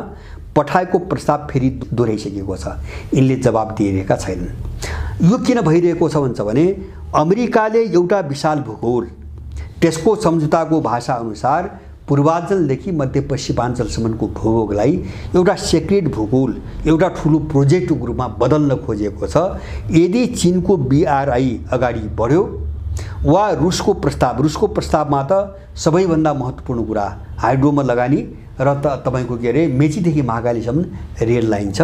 पठाएको प्रस्ताव फेरि दोहोऱ्याइसकेको छ, यिनले जवाब दिइरहेका छैनन्। यो किन भइरहेको छ भन्छ भने अमेरिकाले एउटा विशाल भूगोल, त्यसको सम्झौताको भाषा अनुसार पूर्वाञ्चलदेखि मध्यपश्चिमाञ्चलसम्मको भूगोललाई एउटा सेक्रेट भूगोल, एउटा ठुलो प्रोजेक्टको रूपमा बदल्न खोजेको छ। यदि चीनको बीआरआई अगाडि बढ्यो वा रुसको प्रस्तावमा त सबैभन्दा महत्त्वपूर्ण कुरा हाइड्रोमा लगानी र तपाईँको के अरे मेचीदेखि महाकालीसम्म रेल लाइन छ।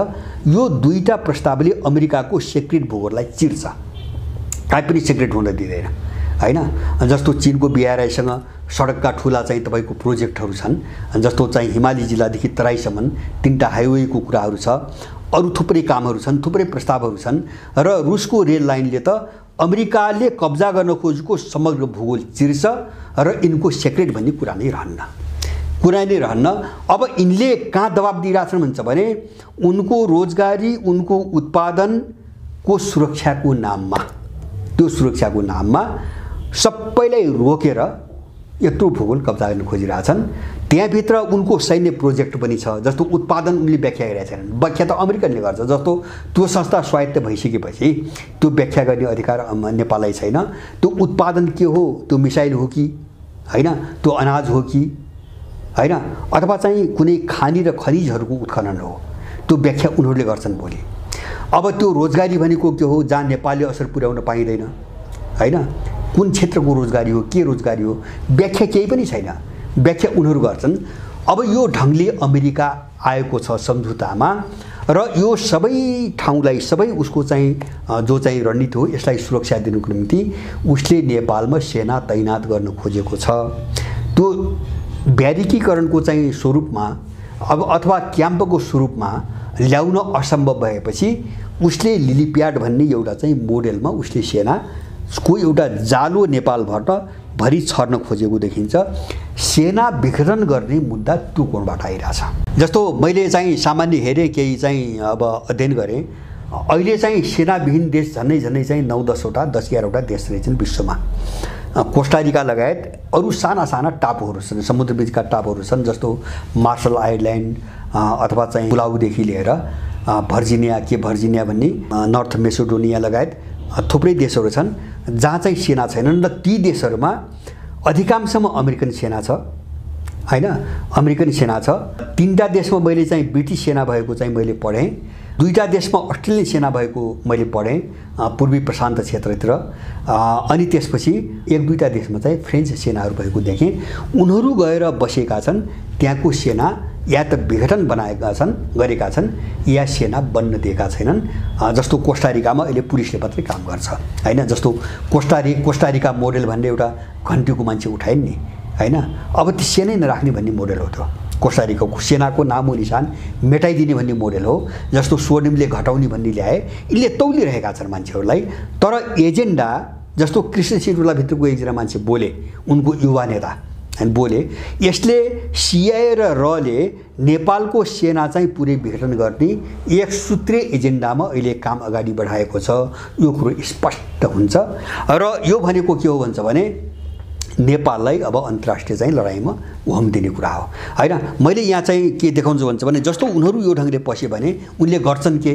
यो दुईटा प्रस्तावले अमेरिकाको सेक्रेट भूगोललाई चिर्छ, काहीँ पनि सेक्रेट हुन दिँदैन हैन। जस्तो चीनको बीआरआईसँग सडकका ठुला चाहिँ तपाईँको प्रोजेक्टहरू छन्, जस्तो चाहिँ हिमाली जिल्लादेखि तराईसम्म 3टा हाइवेको कुराहरू छ, अरू थुप्रै कामहरू छन्, थुप्रै प्रस्तावहरू छन्। र रुसको रेल लाइनले त अमेरिकाले कब्जा गर्न खोजेको समग्र भूगोल चिर्छ र यिनको सेक्रेट भन्ने कुरा नै रहन्न। अब यिनले कहाँ दबाब दिइरहेछन् भन्छ भने उनको रोजगारी, उनको उत्पादनको सुरक्षाको नाममा, त्यो सुरक्षाको नाममा सबैलाई रोकेर यत्रो भूगोल कब्जा गर्न खोजिरहेछन्। त्यहाँभित्र उनको सैन्य प्रोजेक्ट पनि छ। जस्तो उत्पादन उनले व्याख्या गरेका छैनन्, व्याख्या त अमेरिकनले गर्छ। जस्तो त्यो संस्था स्वायत्त भइसकेपछि त्यो व्याख्या गर्ने अधिकार नेपाललाई छैन। त्यो उत्पादन के हो, त्यो मिसाइल हो कि हैन, त्यो अनाज हो कि हैन, अथवा चाहिँ कुनै खानी र खनिजहरूको उत्खनन हो, त्यो व्याख्या उनीहरूले गर्छन् भोलि। अब त्यो रोजगारी भनेको के हो, जहाँ नेपालले असर पुर्याउन पाइँदैन हैन, कुन क्षेत्रको रोजगारी हो, के रोजगारी हो, व्याख्या केही पनि छैन, व्याख्या उनीहरू गर्छन्। अब यो ढङ्गले अमेरिका आएको छ सम्झौतामा र यो सबै ठाउँलाई, सबै उसको चाहिँ जो चाहिँ रणनीति हो यसलाई सुरक्षा दिनुको निम्ति उसले नेपालमा सेना तैनात गर्न खोजेको छ। त्यो ब्यारिकीकरणको चाहिँ स्वरूपमा अब अथवा क्याम्पको स्वरूपमा ल्याउन असम्भव भएपछि उसले लिलिप्याड भन्ने एउटा चाहिँ मोडेलमा उसले सेनाको एउटा जालो नेपालभरि छर्न खोजेको देखिन्छ। सेना विघटन गर्ने मुद्दा त्यो कोणबाट आइरहेछ। जस्तो मैले चाहिँ सामान्य हेरेँ, केही चाहिँ अब अध्ययन गरेँ, अहिले चाहिँ सेनाविहीन देश झन्डै चाहिँ 9-10वटा 10-11वटा देश रहेछन् विश्वमा। कोस्टारिका लगायत अरू साना साना टापुहरू छन्, समुद्रबीचका टापुहरू छन्, जस्तो मार्शल आइल्यान्ड अथवा चाहिँ पुलाउदेखि लिएर भर्जिनिया भन्ने, नर्थ मेसिडोनिया लगायत थुप्रै देशहरू छन् जहाँ चाहिँ सेना छैनन्। र ती देशहरूमा अधिकांशमा अमेरिकन सेना छ हैन, अमेरिकन सेना छ। 3टा देशमा मैले चाहिँ ब्रिटिस सेना भएको चाहिँ मैले पढेँ, 2टा देशमा अस्ट्रेलियन सेना भएको मैले पढेँ पूर्वी प्रशान्त क्षेत्रतिर, अनि त्यसपछि 1-2टा देशमा चाहिँ फ्रेन्च सेनाहरू भएको देखेँ। उनीहरू गएर बसेका छन्, त्यहाँको सेना या त विघटन गरेका छन् या सेना बन्न दिएका छैनन्। जस्तो कोस्टारिकामा अहिले पुलिसले मात्रै काम गर्छ हैन, जस्तो कोस्टारिका मोडेल भन्ने एउटा घन्टीको मान्छे उठाइन् नि हैन, अब ती सेनै नराख्ने भन्ने मोडेल हो त्यो कोस्टारिकाको सेनाको नामो निशान मेटाइदिने भन्ने मोडेल हो। जस्तो स्वर्णिमले घटाउने भन्ने ल्याए, यिनले तौलिरहेका छन् मान्छेहरूलाई। तर एजेन्डा जस्तो कृष्ण सिरुलाभित्रको एकजना मान्छे बोले, उनको युवा नेता बोले, यसले सिआइए र रले नेपालको सेना चाहिँ पुरै विघटन गर्ने एक सूत्रीय एजेन्डामा अहिले काम अगाडि बढाएको छ। यो कुरो स्पष्ट हुन्छ र यो भनेको के हो भन्छ भने नेपाललाई अब अन्तर्राष्ट्रिय चाहिँ लडाइँमा उहम दिने कुरा हो हैन। मैले यहाँ चाहिँ के देखाउँछु भन्छ भने जस्तो उनीहरू यो ढङ्गले पसे भने उनले गर्छन् के।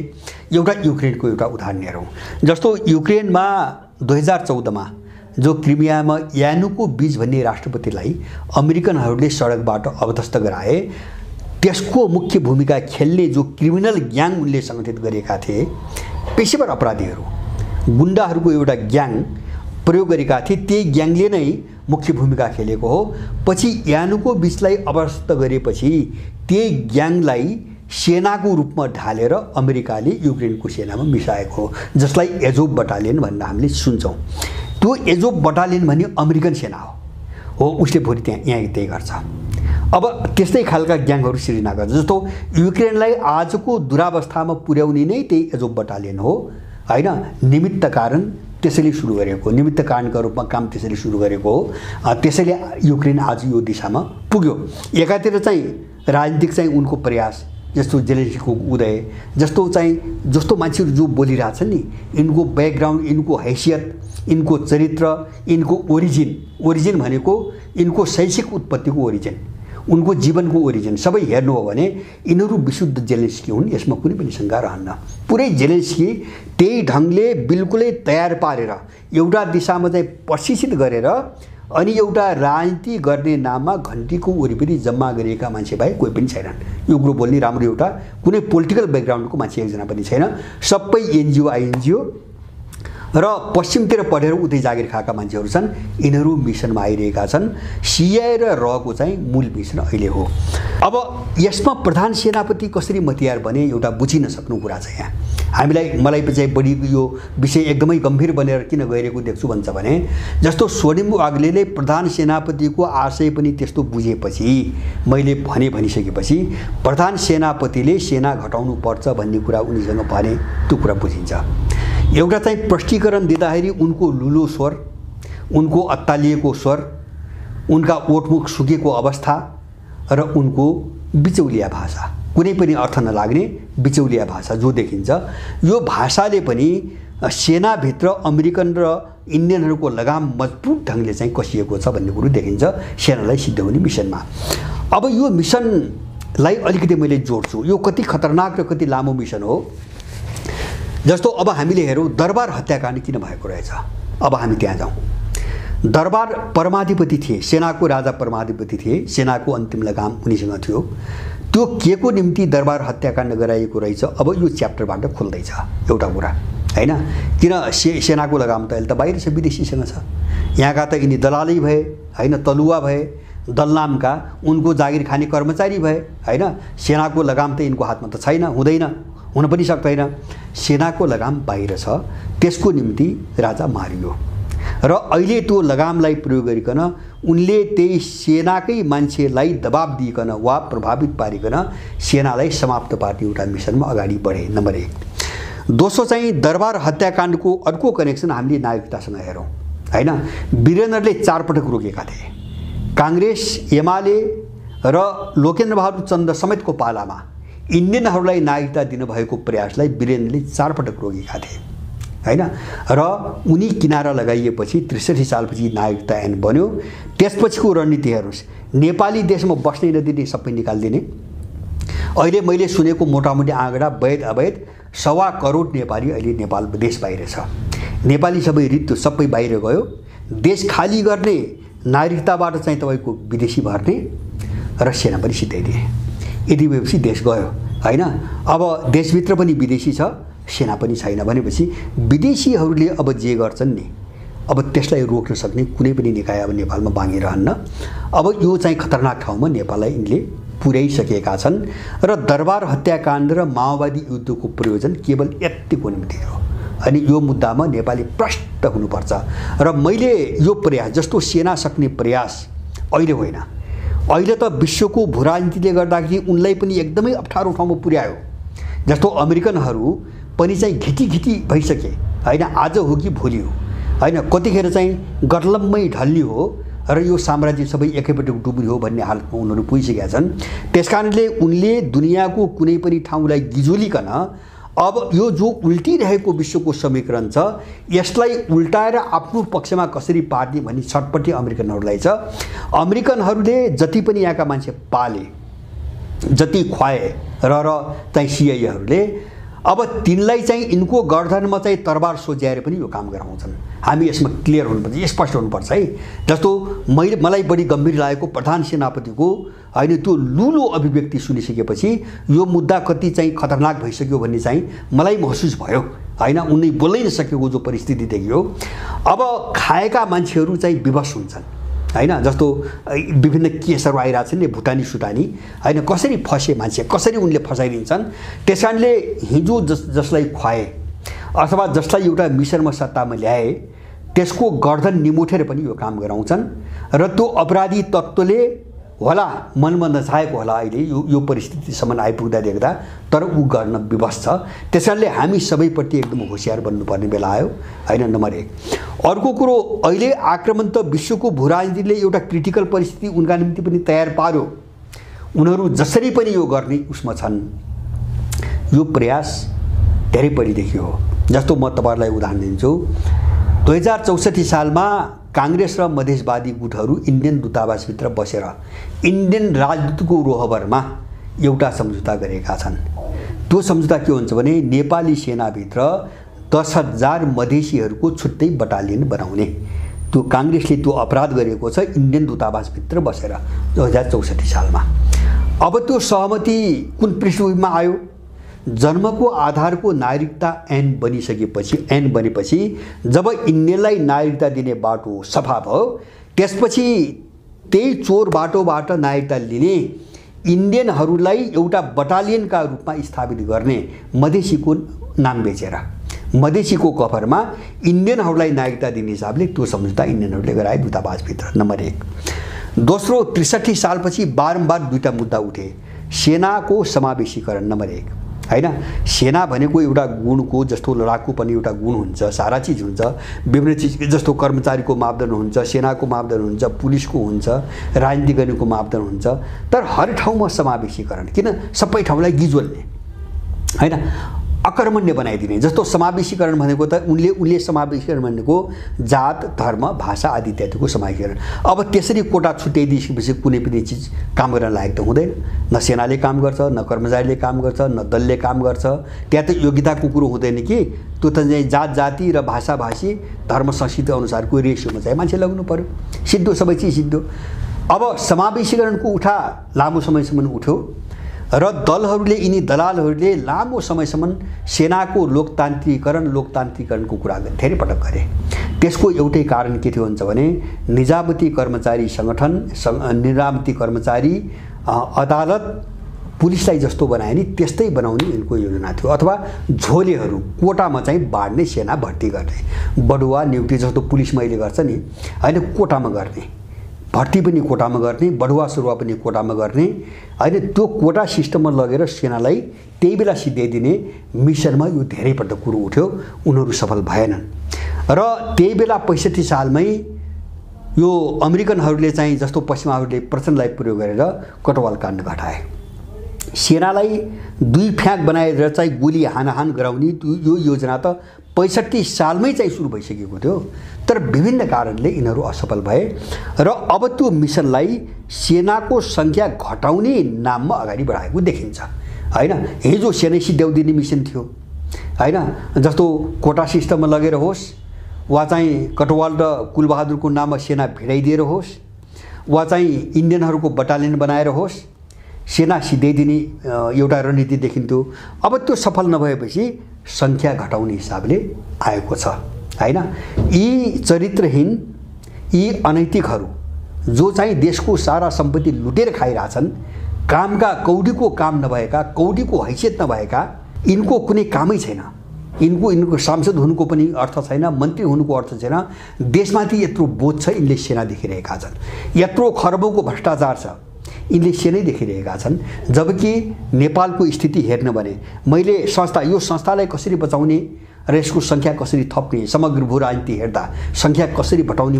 एउटा युक्रेनको एउटा उदाहरण हेरौँ। जस्तो युक्रेनमा 2014 मा जो क्रिमियामा यानुकोभिच भन्ने राष्ट्रपतिलाई अमेरिकनहरूले सडकबाट अवध्वस्त गराए, त्यसको मुख्य भूमिका खेल्ने जो क्रिमिनल ग्याङ उनले सङ्गठित गरेका थिए, पेशेवर अपराधीहरू, गुण्डाहरूको एउटा ग्याङ प्रयोग गरेका थिए, त्यही ग्याङले नै मुख्य भूमिका खेलेको हो। पछि यानुकोभिचलाई अवध्वस्त गरेपछि त्यही ग्याङलाई सेनाको रूपमा ढालेर अमेरिकाले युक्रेनको सेनामा मिसाएको हो, जसलाई एजोभ बटालियन भनेर हामीले सुन्छौँ। त्यो एजोभ बटालियन भन्ने अमेरिकन सेना हो, उसले भोलि यहाँ त्यही गर्छ। अब त्यस्तै खालका ग्याङहरू सिर्जना गर्छ। जस्तो युक्रेनलाई आजको दुरावस्थामा पुर्याउने नै त्यही एजोभ बटालियन हो हैन। निमित्त कारण त्यसैले सुरु गरेको, निमित्त कारणका रूपमा काम त्यसैले सुरु गरेको हो। त्यसैले युक्रेन आज यो दिशामा पुग्यो। एकातिर चाहिँ राजनीतिक चाहिँ उनको प्रयास, जस्तो जेलेन्स्कीको उदय, जस्तो मान्छेहरू जो बोलिरहेछन् नि, यिनको ब्याकग्राउन्ड, यिनको हैसियत, यिनको चरित्र, यिनको ओरिजिन भनेको यिनको शैक्षिक उत्पत्तिको ओरिजिन, उनको जीवनको ओरिजिन सबै हेर्नु हो भने यिनीहरू विशुद्ध जेलेन्स्की हुन्, यसमा कुनै पनि शङ्का रहन्न। पुरै जेलेन्स्की त्यही ढङ्गले बिल्कुलै तयार पारेर एउटा दिशामा चाहिँ प्रशिक्षित गरेर अनि एउटा राजनीति गर्ने नाममा घन्टीको वरिपरि जम्मा गरिएका मान्छे बाहेक कोही पनि छैनन्। यो कुरो बोल्ने राम्रो एउटा कुनै पोलिटिकल ब्याकग्राउन्डको मान्छे एकजना पनि छैन। सबै एनजिओ आइएनजिओ र पश्चिमतिर पढेर उतै जागिर खाएका मान्छेहरू छन्। यिनीहरू मिसनमा आइरहेका छन्। सिआइए र रको चाहिँ मूल मिसन अहिले हो। अब यसमा प्रधान सेनापति कसरी मतियार बने एउटा बुझिन सक्नु कुरा छ यहाँ। मलाई चाहिँ बढी यो विषय एकदमै गम्भीर बनेर किन गइरहेको देख्छु भन्छ भने जस्तो स्वर्णिम वाग्लेले प्रधान सेनापतिको आशय पनि त्यस्तो बुझेपछि, मैले भनिसकेपछि प्रधान सेनापतिले सेना घटाउनु पर्छ भन्ने कुरा उनीसँग भने त्यो कुरा बुझिन्छ। एउटा चाहिँ प्रष्टीकरण दिँदाखेरि उनको लुलो स्वर, उनको अत्तालिएको स्वर, उनका ओठमुख सुकेको अवस्था र उनको बिचौलिया भाषा, कुनै पनि अर्थ नलाग्ने बिचौलिया भाषा जो देखिन्छ, यो भाषाले पनि सेनाभित्र अमेरिकन र इन्डियनहरूको लगाम मजबुत ढङ्गले चाहिँ कसिएको छ भन्ने कुरो देखिन्छ सेनालाई सिद्ध्याउने मिसनमा। अब यो मिसनलाई अलिकति मैले जोड्छु। यो कति खतरनाक र कति लामो मिसन हो। जस्तो अब हामीले हेरौँ दरबार हत्याकाण्ड किन भएको रहेछ। अब हामी त्यहाँ जाउँ। दरबार परमाधिपति थिए, सेनाको राजा परमाधिपति थिए, सेनाको अन्तिम लगाम उनीसँग थियो। त्यो के को निम्ति दरबार हत्याकाण्ड गराइएको रहेछ, अब यो च्याप्टरबाट खुल्दैछ एउटा कुरा हैन। किन सेनाको लगाम त अहिले त बाहिर छ, विदेशीसँग छ। यहाँका त यिनी दलालै भए हैन, तलुवा भए, दलनामका उनको जागिर खाने कर्मचारी भए हैन। सेनाको लगाम त यिनको हातमा त छैन, हुँदैन, हुन पनि सक्दैन। सेनाको लगाम बाहिर छ, त्यसको निम्ति राजा मारियो र अहिले त्यो लगामलाई प्रयोग गरिकन उनले त्यही सेनाकै मान्छेलाई दबाब दिइकन वा प्रभावित पारिकन सेनालाई समाप्त पार्ने एउटा मिसनमा अगाडि बढे। नम्बर 1। दोस्रो चाहिँ दरबार हत्याकाण्डको अर्को कनेक्सन हामीले नागरिकतासँग हेरौँ हैन। वीरेन्द्रले 4 पटक रोकेका थिए। काङ्ग्रेस, एमाले र लोकेन्द्र बहादुर चन्द समेतको पालामा इन्डियनहरूलाई नागरिकता दिनुभएको प्रयासलाई वीरेन्द्रले 4 पटक रोकेका थिए हैन। र उनी किनारा लगाइएपछि 63 सालपछि नागरिकता ऐन बन्यो। त्यसपछिको रणनीति हेर्नुहोस्, नेपाली देशमा बस्नै नदिने, सबै निकालिदिने। अहिले मैले सुनेको मोटामोटी आँकडा वैध अवैध 1.25 करोड नेपाली अहिले नेपाल देश बाहिर छ। नेपाली सबै रित्तो सबै बाहिर गयो। देश खाली गर्ने, नागरिकताबाट चाहिँ तपाईँको विदेशी भर्ने र सेना पनि सिधाइदिए। यति भएपछि देश गयो हैन। अब देशभित्र पनि विदेशी छ, सेना पनि छैन भनेपछि विदेशीहरूले अब जे गर्छन् नि, अब त्यसलाई रोक्न सक्ने कुनै पनि निकाय अब नेपालमा बाँकी रहन्न। अब यो चाहिँ खतरनाक ठाउँमा नेपाललाई यिनले पुर्याइसकेका छन् र दरबार हत्याकाण्ड र माओवादी युद्धको प्रयोजन केवल यतिको निम्ति हो। अनि यो मुद्दामा नेपाली प्रष्ट हुनुपर्छ। र मैले यो प्रयास जस्तो सेना सक्ने प्रयास अहिले होइन, अहिले त विश्वको भूराजनीतिले गर्दाखेरि उनलाई पनि एकदमै अप्ठ्यारो ठाउँमा पुर्यायो। जस्तो अमेरिकनहरू पनि चाहिँ घिटी भइसके हैन, आज हो कि भोलि हो हैन, कतिखेर चाहिँ गर्लम्मै ढल्ली हो र यो साम्राज्य सबै एकैपटक डुब्ने हो भन्ने हालतमा उनीहरू पुगिसकेका छन्। त्यसकारणले उनले दुनियाँको कुनै पनि ठाउँलाई गिजोलिकन अब यो जो उल्टिरहेको विश्वको समीकरण छ यसलाई उल्टाएर आफ्नो पक्षमा कसरी पार्ने भन्ने छटपट्टि अमेरिकनहरूलाई छ। अमेरिकनहरूले जति पनि यहाँका मान्छे पाले, जति खुवाए र चाहिँ सिआइएहरूले अब तिनलाई चाहिँ यिनको गर्दनमा चाहिँ तरबार सोझ्याएर पनि यो काम गराउँछन्। हामी यसमा क्लियर हुनुपर्छ, स्पष्ट हुनुपर्छ है। जस्तो मलाई बढी गम्भीर लागेको प्रधान सेनापतिको होइन त्यो लुलो अभिव्यक्ति सुनिसकेपछि यो मुद्दा कति चाहिँ खतरनाक भइसक्यो भन्ने चाहिँ मलाई महसुस भयो हैन। उनी बोल्नै नसकेको जो परिस्थिति देखियो। अब खाएका मान्छेहरू चाहिँ विवश हुन्छन् हैन। जस्तो विभिन्न केसहरू आइरहेको छन् नि, भुटानी सुटानी हैन, कसरी फसे मान्छे, कसरी उनले फसाइदिन्छन्। त्यसकारणले हिजो जसलाई खुवाए अथवा जसलाई एउटा मिसनमा सत्तामा ल्याए त्यसको गर्दन निमुठेर पनि यो काम गराउँछन् र त्यो अपराधी तत्त्वले होला मनमा नचाहेको होला अहिले यो परिस्थितिसम्म आइपुग्दा देख्दा, तर ऊ गर्न विवश छ। त्यसकारणले हामी सबैप्रति एकदम होशियार बन्नुपर्ने बेला आयो हैन। नम्बर 1। अर्को कुरो, अहिले आक्रमण त विश्वको भूराजनीतिले एउटा क्रिटिकल परिस्थिति उनका निम्ति पनि तयार पार्यो। उनीहरू जसरी पनि यो गर्ने उसमा छन्। यो प्रयास धेरै पहिलेदेखि हो। जस्तो म तपाईहरुलाई उदाहरण दिन्छु। 2064 सालमा कांग्रेस र मधेसवादी गुटहरू इन्डियन दूतावासभित्र बसेर इन्डियन राजदूतको रोहबरमा एउटा सम्झौता गरेका छन्। त्यो सम्झौता के हुन्छ भने नेपाली सेनाभित्र 10,000 मधेसीहरूको छुट्टै बटालियन बनाउने। त्यो कांग्रेसले त्यो अपराध गरेको छ इन्डियन दूतावासभित्र बसेर 2064 सालमा। अब त्यो सहमति कुन पृष्ठभूमिमा आयो? जन्मको आधारको नागरिकता ऐन बनेपछि जब इन्डियनलाई नागरिकता दिने बाटो सफा भयो, त्यसपछि त्यही चोर बाटोबाट नागरिकता लिने इन्डियनहरूलाई एउटा बटालियनका रूपमा स्थापित गर्ने मधेसीको नाम बेचेर मधेसीको कफरमा इन्डियनहरूलाई नागरिकता दिने हिसाबले त्यो सम्झौता इन्डियनहरूले गराए दूतावासभित्र। नम्बर 1। दोस्रो, 63 सालपछि बारम्बार दुईटा मुद्दा उठे। सेनाको समावेशीकरण नम्बर 1 हैन। सेना भनेको एउटा गुणको जस्तो लडाकु पनि एउटा गुण हुन्छ, सारा चीज हुन्छ, विभिन्न चीज जस्तो कर्मचारीको मापदण्ड हुन्छ, सेनाको मापदण्ड हुन्छ, पुलिसको हुन्छ, राजनीति गर्नेको मापदण्ड हुन्छ। तर हर ठाउँमा समावेशीकरण किन? सबै ठाउँलाई गिजोल्ने हैन, अकर्मण्य बनाइदिने। जस्तो समावेशीकरण भनेको त उनले समावेशीकरण भनेको जात, धर्म, भाषा आदि इत्यादिको समावेशीकरण। अब त्यसरी कोटा छुट्याइदिएपछि कुनै पनि चिज काम गर्न लायक त हुँदैन। न सेनाले काम गर्छ, न कर्मचारीले काम गर्छ, न दलले काम गर्छ। त्यहाँ त योग्यताको कुरो हुँदैन कि त्यो त चाहिँ जात जाति र भाषा भाषी धर्म संस्कृति अनुसारको रेसियोमा चाहिँ मान्छे लगाउनु पर्यो। सिद्धो सबै चिज सिद्धो। अब समावेशीकरणको उठा लामो समयसम्म उठ्यो र दलहरूले यिनी दलालहरूले लामो समयसम्म सेनाको लोकतान्त्रिकरणको कुरा धेरै पटक गरे। त्यसको एउटै कारण के थियो हुन्छ भने निजामती कर्मचारी संगठन, निजामती कर्मचारी अदालत, पुलिसलाई जस्तो बनाए नि त्यस्तै बनाउने यिनको योजना थियो। अथवा झोलेहरू कोटामा चाहिँ बाँड्ने, सेना भर्ती गर्ने, बढुवा नियुक्ति जस्तो पुलिसमा अहिले गर्छ नि हैन, कोटामा गर्ने, भर्ती पनि कोटामा गर्ने, बढुवा सुरुवा पनि कोटामा गर्ने हैन। त्यो कोटा सिस्टममा लगेर सेनालाई त्यही बेला सिध्याइदिने मिसनमा यो धेरै पटक कुरो उठ्यो। उनीहरू सफल भएनन् र त्यही बेला 65 सालमै यो अमेरिकनहरूले चाहिँ जस्तो पश्चिमाहरूले प्रचण्डलाई प्रयोग गरेर कटवाल काण्ड घटाए। सेनालाई दुई फ्याक बनाएर चाहिँ गोली हानाहान गराउने यो योजना त 65 सालमै चाहिँ सुरु भइसकेको थियो। तर विभिन्न कारणले यिनीहरू असफल भए र अब त्यो मिसनलाई सेनाको संख्या घटाउने नाममा अगाडि बढाएको देखिन्छ हैन। हिजो सेना सिध्याउदिने मिसन थियो हैन। जस्तो कोटा सिस्टममा लगेर होस् वा चाहिँ कटवाल र कुलबहादुरको नाममा सेना भिडाइदिएर होस् वा चाहिँ इन्डियनहरूको बटालियन बनाएर होस्, सेना सिध्याइदिने एउटा रणनीति देखिन्थ्यो। अब त्यो सफल नभएपछि संख्या घटाउने हिसाबले आएको छ हैन। यी चरित्रहीन, यी अनैतिकहरू जो चाहिँ देशको सारा सम्पत्ति लुटेर खाइरहेछन्, कामका कौडीको काम नभएका, कौडीको हैसियत नभएका, यिनको कुनै कामै छैन। यिनको सांसद हुनुको पनि अर्थ छैन, मन्त्री हुनुको अर्थ छैन। देशमाथि यत्रो बोझ छ, यिनले सेना देखिरहेका छन्। यत्रो खरबौँको भ्रष्टाचार छ, यिनले सेनै देखिरहेका छन्। जबकि नेपालको स्थिति हेर्न भने मैले यो संस्थालाई कसरी बचाउने र यसको सङ्ख्या कसरी थप्ने, समग्र भू राजनीति हेर्दा सङ्ख्या कसरी बढाउने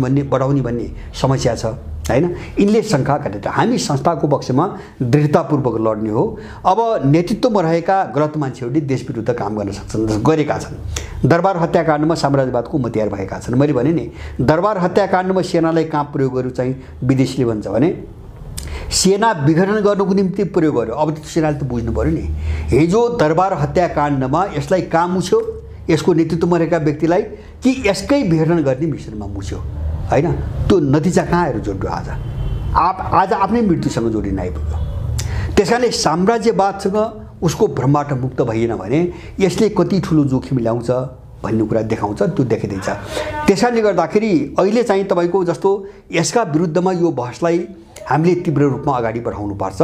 भन्ने समस्या छ हैन। यिनले शङ्का गरेर हामी संस्थाको पक्षमा दृढतापूर्वक लड्ने हो। अब नेतृत्वमा रहेका गलत मान्छेहरूले देशविरुद्ध काम गर्न सक्छन्, गरेका छन्। दरबार हत्याकाण्डमा साम्राज्यवादको मतियार भएका छन्। मैले भने नि दरबार हत्याकाण्डमा सेनालाई कहाँ प्रयोग गर्नु चाहिँ विदेशीले भन्छ भने सेना विघटन गर्नुको निम्ति प्रयोग गर्यो। अब त्यो सेनाले त बुझ्नु पर्यो नि, हिजो दरबार हत्याकाण्डमा यसलाई कहाँ मुछ्यो, यसको नेतृत्वमा रहेका व्यक्तिलाई, कि यसकै विघटन गर्ने मिसनमा मुछ्यो हैन। त्यो नतिजा कहाँ आएर जोड्यो? आज आफ्नै मृत्युसँग जोडिन आइपुग्यो। त्यसकारणले साम्राज्यवादसँग उसको भ्रमबाट मुक्त भइएन भने यसले कति ठुलो जोखिम ल्याउँछ भन्ने कुरा देखाउँछ, त्यो देखिँदैछ। त्यसकारणले गर्दाखेरि अहिले चाहिँ तपाईँको जस्तो यसका विरुद्धमा यो बहसलाई हामीले तीव्र रूपमा अगाडि बढाउनुपर्छ।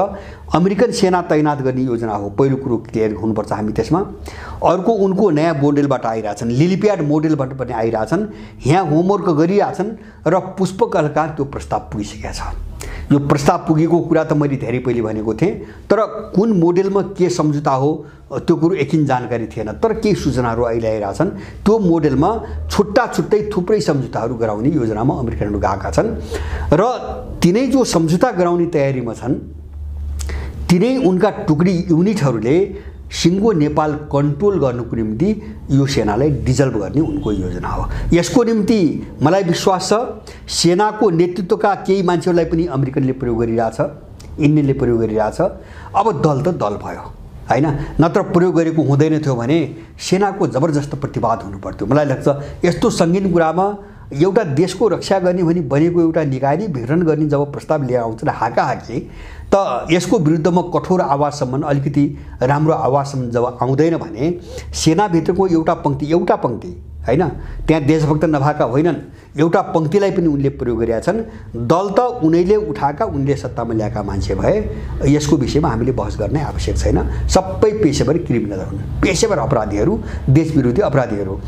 अमेरिकन सेना तैनात गर्ने योजना हो, पहिलो कुरो क्लियर हुनुपर्छ हामी त्यसमा। अर्को उनको नयाँ मोडेलबाट आइरहेछन्, लिलीप्याड मोडेलबाट पनि आइरहेछन्, यहाँ होमवर्क गरिरहेछन् र पुष्पकलका त्यो प्रस्ताव पुगिसकेको छ। यो प्रस्ताव पुगेको कुरा त मैले धेरै पहिले भनेको थिएँ, तर कुन मोडेलमा के सम्झौता हो त्यो कुरो एकिन जानकारी थिएन। तर केही सूचनाहरू अहिले आइरहेछन्, त्यो मोडेलमा छुट्टै थुप्रै सम्झौताहरू गराउने योजनामा अमेरिकनहरू गएका छन् र तिनै जो सम्झौता गराउने तयारीमा छन् तिनै उनका टुकडी युनिटहरूले सिङ्गो नेपाल कन्ट्रोल गर्नुको निम्ति यो सेनालाई डिजल्भ गर्ने उनको योजना हो। यसको निम्ति मलाई विश्वास छ सेनाको नेतृत्वका केही मान्छेहरूलाई पनि अमेरिकनले प्रयोग गरिरहेछ, इन्डियनले प्रयोग गरिरहेछ। अब दल त दल भयो हैन, नत्र प्रयोग गरेको हुँदैन थियो भने सेनाको जबरजस्त प्रतिवाद हुनुपर्थ्यो। मलाई लाग्छ यस्तो सङ्गीन कुरामा एउटा देशको रक्षा गर्ने भनी बनेको एउटा निकायले विघटन गर्ने जब प्रस्ताव लिएर आउँछ हाकाहाकी, त यसको विरुद्धमा कठोर आवाजसम्म, अलिकति राम्रो आवाजसम्म जब आउँदैन भने सेनाभित्रको एउटा पङ्क्ति हैन, त्यहाँ देशभक्त नभएका होइनन्, एउटा पङ्क्तिलाई पनि उनले प्रयोग गरेका छन्। दल त उनैले उठाएका, उनले सत्तामा ल्याएका मान्छे भए यसको विषयमा हामीले बहस गर्ने आवश्यक छैन। सबै पेशेवर क्रिमिनल हुन्, पेशेवर अपराधीहरू, देशविरोधी अपराधीहरू।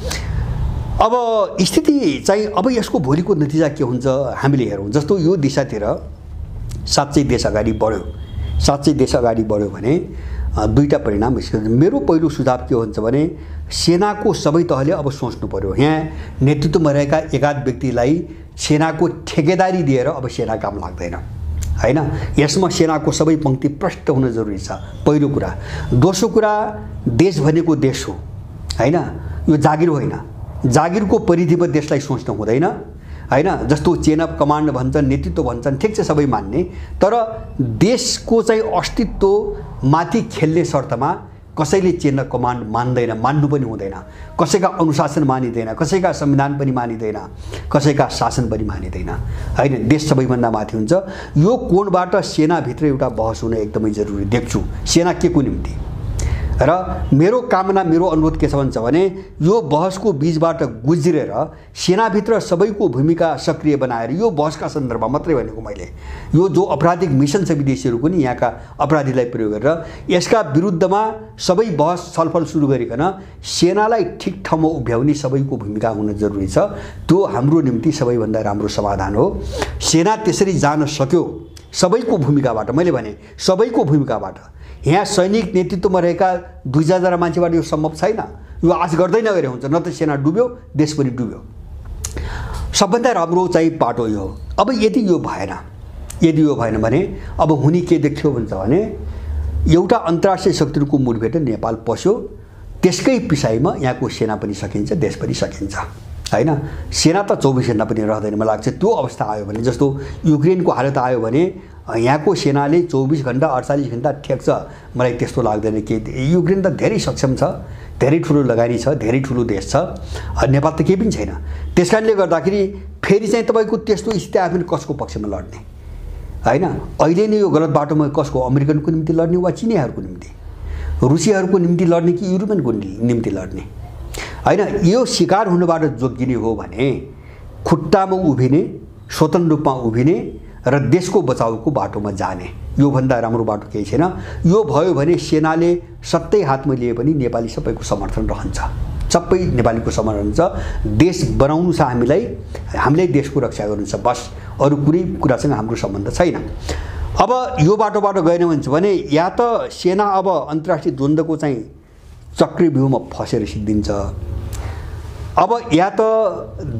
अब स्थिति चाहिँ अब यसको भोलिको नतिजा के हुन्छ हामीले हेरौँ। जस्तो यो दिशातिर साँच्चै देश अगाडि बढ्यो भने दुईटा परिणाम। मेरो पहिलो सुझाव के हुन्छ भने सेनाको सबै तहले अब सोच्नु पर्यो, यहाँ नेतृत्वमा रहेका एकाध व्यक्तिलाई सेनाको ठेकेदारी दिएर अब सेना काम लाग्दैन हैन। यसमा सेनाको सबै पङ्क्ति प्रष्ट हुन जरुरी छ, पहिलो कुरा। दोस्रो कुरा, देश भनेको देश हो हैन, यो जागिर होइन। जागिरको परिधिमा देशलाई सोच्नु हुँदैन हैन। जस्तो चेन अफ कमान्ड भन्छन्, नेतृत्व भन्छन्, ठिक छ सबै मान्ने, तर देशको चाहिँ अस्तित्व माथि खेल्ने शर्तमा कसैले चेन अफ कमान्ड मान्दैन, मान्नु पनि हुँदैन। कसैका अनुशासन मानिँदैन, कसैका संविधान पनि मानिँदैन, कसैका शासन पनि मानिँदैन हैन। देश सबैभन्दा माथि हुन्छ। यो कोणबाट सेनाभित्र एउटा बहस हुन एकदमै जरुरी देख्छु, सेना के को निम्ति। र मेरो कामना, मेरो अनुरोध के छ भन्छ भने यो बहसको बीचबाट गुज्रेर सेनाभित्र सबैको भूमिका सक्रिय बनाएर, यो बहसका सन्दर्भमा मात्रै भनेको मैले, यो जो आपराधिक मिसन छ विदेशीहरूको नि यहाँका अपराधीलाई प्रयोग गरेर यसका विरुद्धमा सबै बहस छलफल सुरु गरिकन सेनालाई ठिक ठाउँमा उभ्याउने सबैको भूमिका हुन जरुरी छ। त्यो हाम्रो निम्ति सबैभन्दा राम्रो समाधान हो। सेना त्यसरी जान सक्यो सबैको भूमिकाबाट, मैले भने सबैको भूमिकाबाट। यहाँ सैनिक नेतृत्वमा रहेका 2000 मान्छेबाट यो सम्भव छैन, यो आज गर्दै नगरे हुन्छ, न त सेना डुब्यो देश पनि डुब्यो। सबभन्दा राम्रो चाहिँ पाटो यो हो। अब यदि यो भएन भने अब हुने के देख्यो भन्छ भने एउटा अन्तर्राष्ट्रिय शक्तिहरूको मुठभेड नेपाल पस्यो, त्यसकै पिसाइमा यहाँको सेना पनि सकिन्छ, देश पनि सकिन्छ हैन। सेना त 24 घण्टा पनि रहँदैन मलाई लाग्छ। त्यो अवस्था आयो भने, जस्तो युक्रेनको हालत आयो भने यहाँको सेनाले 24 घण्टा 48 घण्टा ठेक्छ, मलाई त्यस्तो लाग्दैन। कि युक्रेन त धेरै सक्षम छ, धेरै ठुलो लगानी छ, धेरै ठुलो देश छ, नेपाल त केही पनि छैन। त्यसकारणले गर्दाखेरि फेरि चाहिँ तपाईँको त्यस्तो स्थिति आयो भने कसको पक्षमा लड्ने हैन। अहिले नै यो गलत बाटोमा कसको, अमेरिकनको निम्ति लड्ने वा चिनियाहरूको निम्ति, रुसियाहरूको निम्ति लड्ने कि युरोपियनको निम्ति लड्ने हैन। यो शिकार हुनबाट जोगिने हो भने खुट्टामा उभिने, स्वतन्त्र रूपमा उभिने र देशको बचाउको बाटोमा जाने, यो भन्दा राम्रो बाटो केही छैन। यो भयो भने सेनाले सत्तै हातमा लिए पनि नेपाली सबैको समर्थन रहन्छ, सबै नेपालीको समर्थन छ। देश बनाउनु छ हामीलाई देशको रक्षा गर्नु छ, बस अरू कुनै कुरासँग हाम्रो सम्बन्ध छैन। अब यो बाटोबाट गएन भने या त सेना अब अन्तर्राष्ट्रिय द्वन्द्वको चाहिँ चक्रव्यूहमा फसेर सिद्धिन्छ, अब या त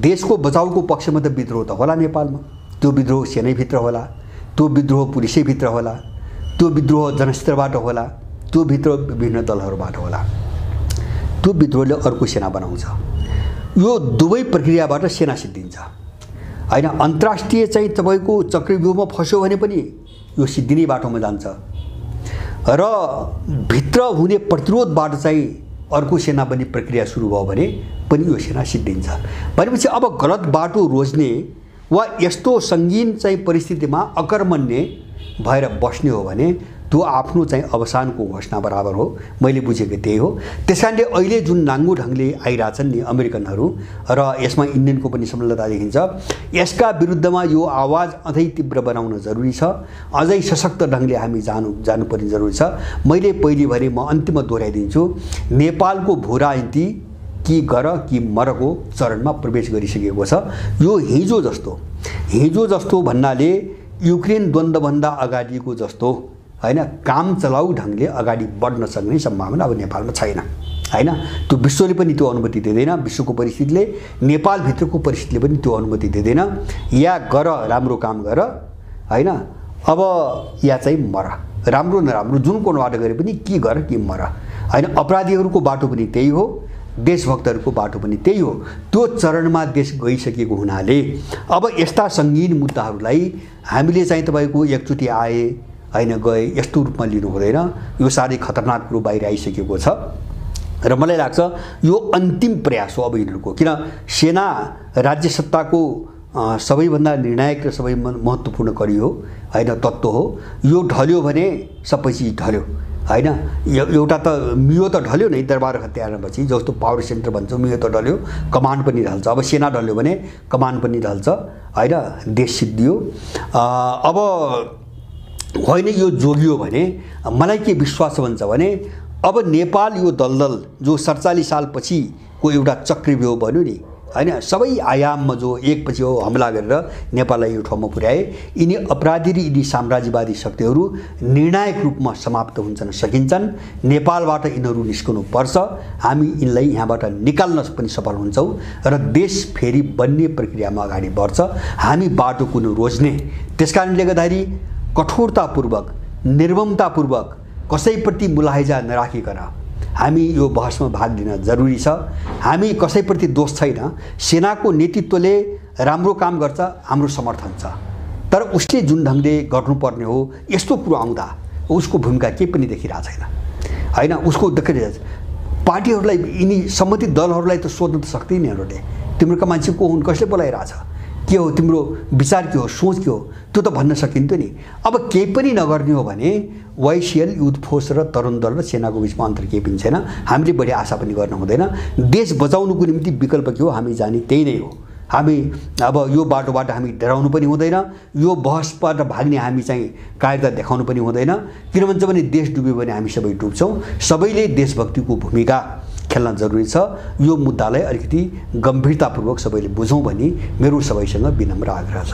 देशको बचाउको पक्षमा त विद्रोह त होला नेपालमा, त्यो विद्रोह सेनैभित्र होला, त्यो विद्रोह पुलिसैभित्र होला, त्यो विद्रोह जनस्तरबाट होला, त्यो भित्र विभिन्न दलहरूबाट होला, त्यो विद्रोहले अर्को सेना बनाउँछ। यो दुवै प्रक्रियाबाट सेना सिद्धिन्छ हैन। अन्तर्राष्ट्रिय चाहिँ तपाईको चक्रव्यूहमा फस्यो भने पनि यो सिद्धिने बाटोमा जान्छ र भित्र हुने प्रतिरोधबाट चाहिँ अर्को सेना बन्ने प्रक्रिया सुरु भयो भने पनि यो सेना सिद्धिन्छ। भनेपछि अब गलत बाटो रोज्ने वा यस्तो सङ्गीन चाहिँ परिस्थितिमा अकर्मण्य भएर बस्ने हो भने त्यो आफ्नो चाहिँ अवसानको घोषणा बराबर हो। मैले बुझेको त्यही हो। त्यसकारणले अहिले जुन नाङ्गो ढङ्गले आइरहेछन् नि अमेरिकनहरू र यसमा इन्डियनको पनि संलग्नता देखिन्छ, यसका विरुद्धमा यो आवाज अझै तीव्र बनाउन जरुरी छ, अझै सशक्त ढङ्गले हामी जानुपर्ने जरुरी छ। मैले पहिले भने म अन्तिममा दोहोऱ्याइदिन्छु, नेपालको भू राजनीति कि गर कि मरको चरणमा प्रवेश गरिसकेको छ। यो हिजो जस्तो भन्नाले युक्रेन द्वन्द्वभन्दा अगाडिको जस्तो हैन काम चलाउ ढङ्गले अगाडि बढ्न सक्ने सम्भावना अब नेपालमा छैन हैन। त्यो विश्वले पनि त्यो अनुमति दिँदैन, विश्वको परिस्थितिले नेपालभित्रको परिस्थितिले पनि त्यो अनुमति दिँदैन। या गर राम्रो काम गर हैन, अब या चाहिँ मर, राम्रो नराम्रो जुन कोणबाट गरे पनि के गर कि मर हैन। अपराधीहरूको बाटो पनि त्यही हो, देशभक्तहरूको बाटो पनि त्यही हो। त्यो चरणमा देश गइसकेको हुनाले अब यस्ता सङ्गीन मुद्दाहरूलाई हामीले चाहिँ तपाईको एकचोटि आए हैन गए यस्तो रूपमा लिनु हुँदैन। यो साह्रै खतरनाक रूप बाहिर आइसकेको छ र मलाई लाग्छ यो अन्तिम प्रयास हो अब यिनीहरूको। किन सेना राज्य सत्ताको सबैभन्दा निर्णायक र सबै महत्त्वपूर्ण कडी हो हैन, तत्त्व हो। यो ढल्यो भने सबै चिज ढल्यो हैन। एउटा त मियो त ढल्यो नै, दरबार हत्याएपछि जस्तो पावर सेन्टर भन्छौँ मियो त ढल्यो, कमान्ड पनि ढल्छ। अब सेना ढल्यो भने कमान्ड पनि ढल्छ हैन, देश सिद्धियो। अब होइन यो जोगियो भने मलाई के विश्वास भन्छ भने अब नेपाल यो दलदल जो 47 सालपछिको एउटा चक्रव्यूह बन्यो नि हैन, सबै आयाममा जो एकपछि हमला गरेर नेपाललाई यो ठाउँमा पुर्याए, यिनी अपराधी र यिनी साम्राज्यवादी शक्तिहरू निर्णायक रूपमा समाप्त हुन्छन् सकिन्छन्। नेपालबाट यिनीहरू निस्कनु पर्छ, हामी यिनलाई यहाँबाट निकाल्न पनि सफल हुन्छौँ र देश फेरि बन्ने प्रक्रियामा अगाडि बढ्छ। हामी बाटो कुन रोज्ने, त्यसकारणले गर्दाखेरि कठोरतापूर्वक निर्ममतापूर्वक कसैप्रति मुलाहिजा नराखिकन हामी यो बहसमा भाग लिन जरुरी छ। हामी कसैप्रति दोष छैन, सेनाको नेतृत्वले राम्रो काम गर्छ, हाम्रो समर्थन छ, तर उसले जुन ढङ्गले गर्नुपर्ने हो यस्तो कुरो आउँदा उसको भूमिका केही पनि देखिरहेको छैन हैन। उसको देखिरहेछ पार्टीहरूलाई यिनी सम्बन्धित दलहरूलाई त सोध्न त सक्दैन यिनीहरूले, तिम्रोका मान्छे को हुन्, कसले बोलाइरहेछ, के हो तिम्रो विचार, के हो सोच, के हो त्यो त भन्न सकिन्थ्यो नि। अब केही पनि नगर्ने हो भने वाइसिएल युथ फोर्स र तरुण दल र सेनाको बिचमा अन्तर केही पनि छैन। हामीले बढी आशा पनि गर्न हुँदैन। देश बचाउनुको निम्ति विकल्प के हो, हामी जाने त्यही नै हो। हामी अब यो बाटोबाट हामी डराउनु पनि हुँदैन, यो बहसबाट भाग्ने हामी चाहिँ कायरता देखाउनु पनि हुँदैन। किन भन्छ भने देश डुब्यो भने हामी सबै डुब्छौँ। सबैले देशभक्तिको भूमिका खेल्न जरुरी छ। यो मुद्दालाई अलिकति गम्भीरतापूर्वक सबैले बुझौँ भनी मेरो सबैसँग विनम्र आग्रह छ।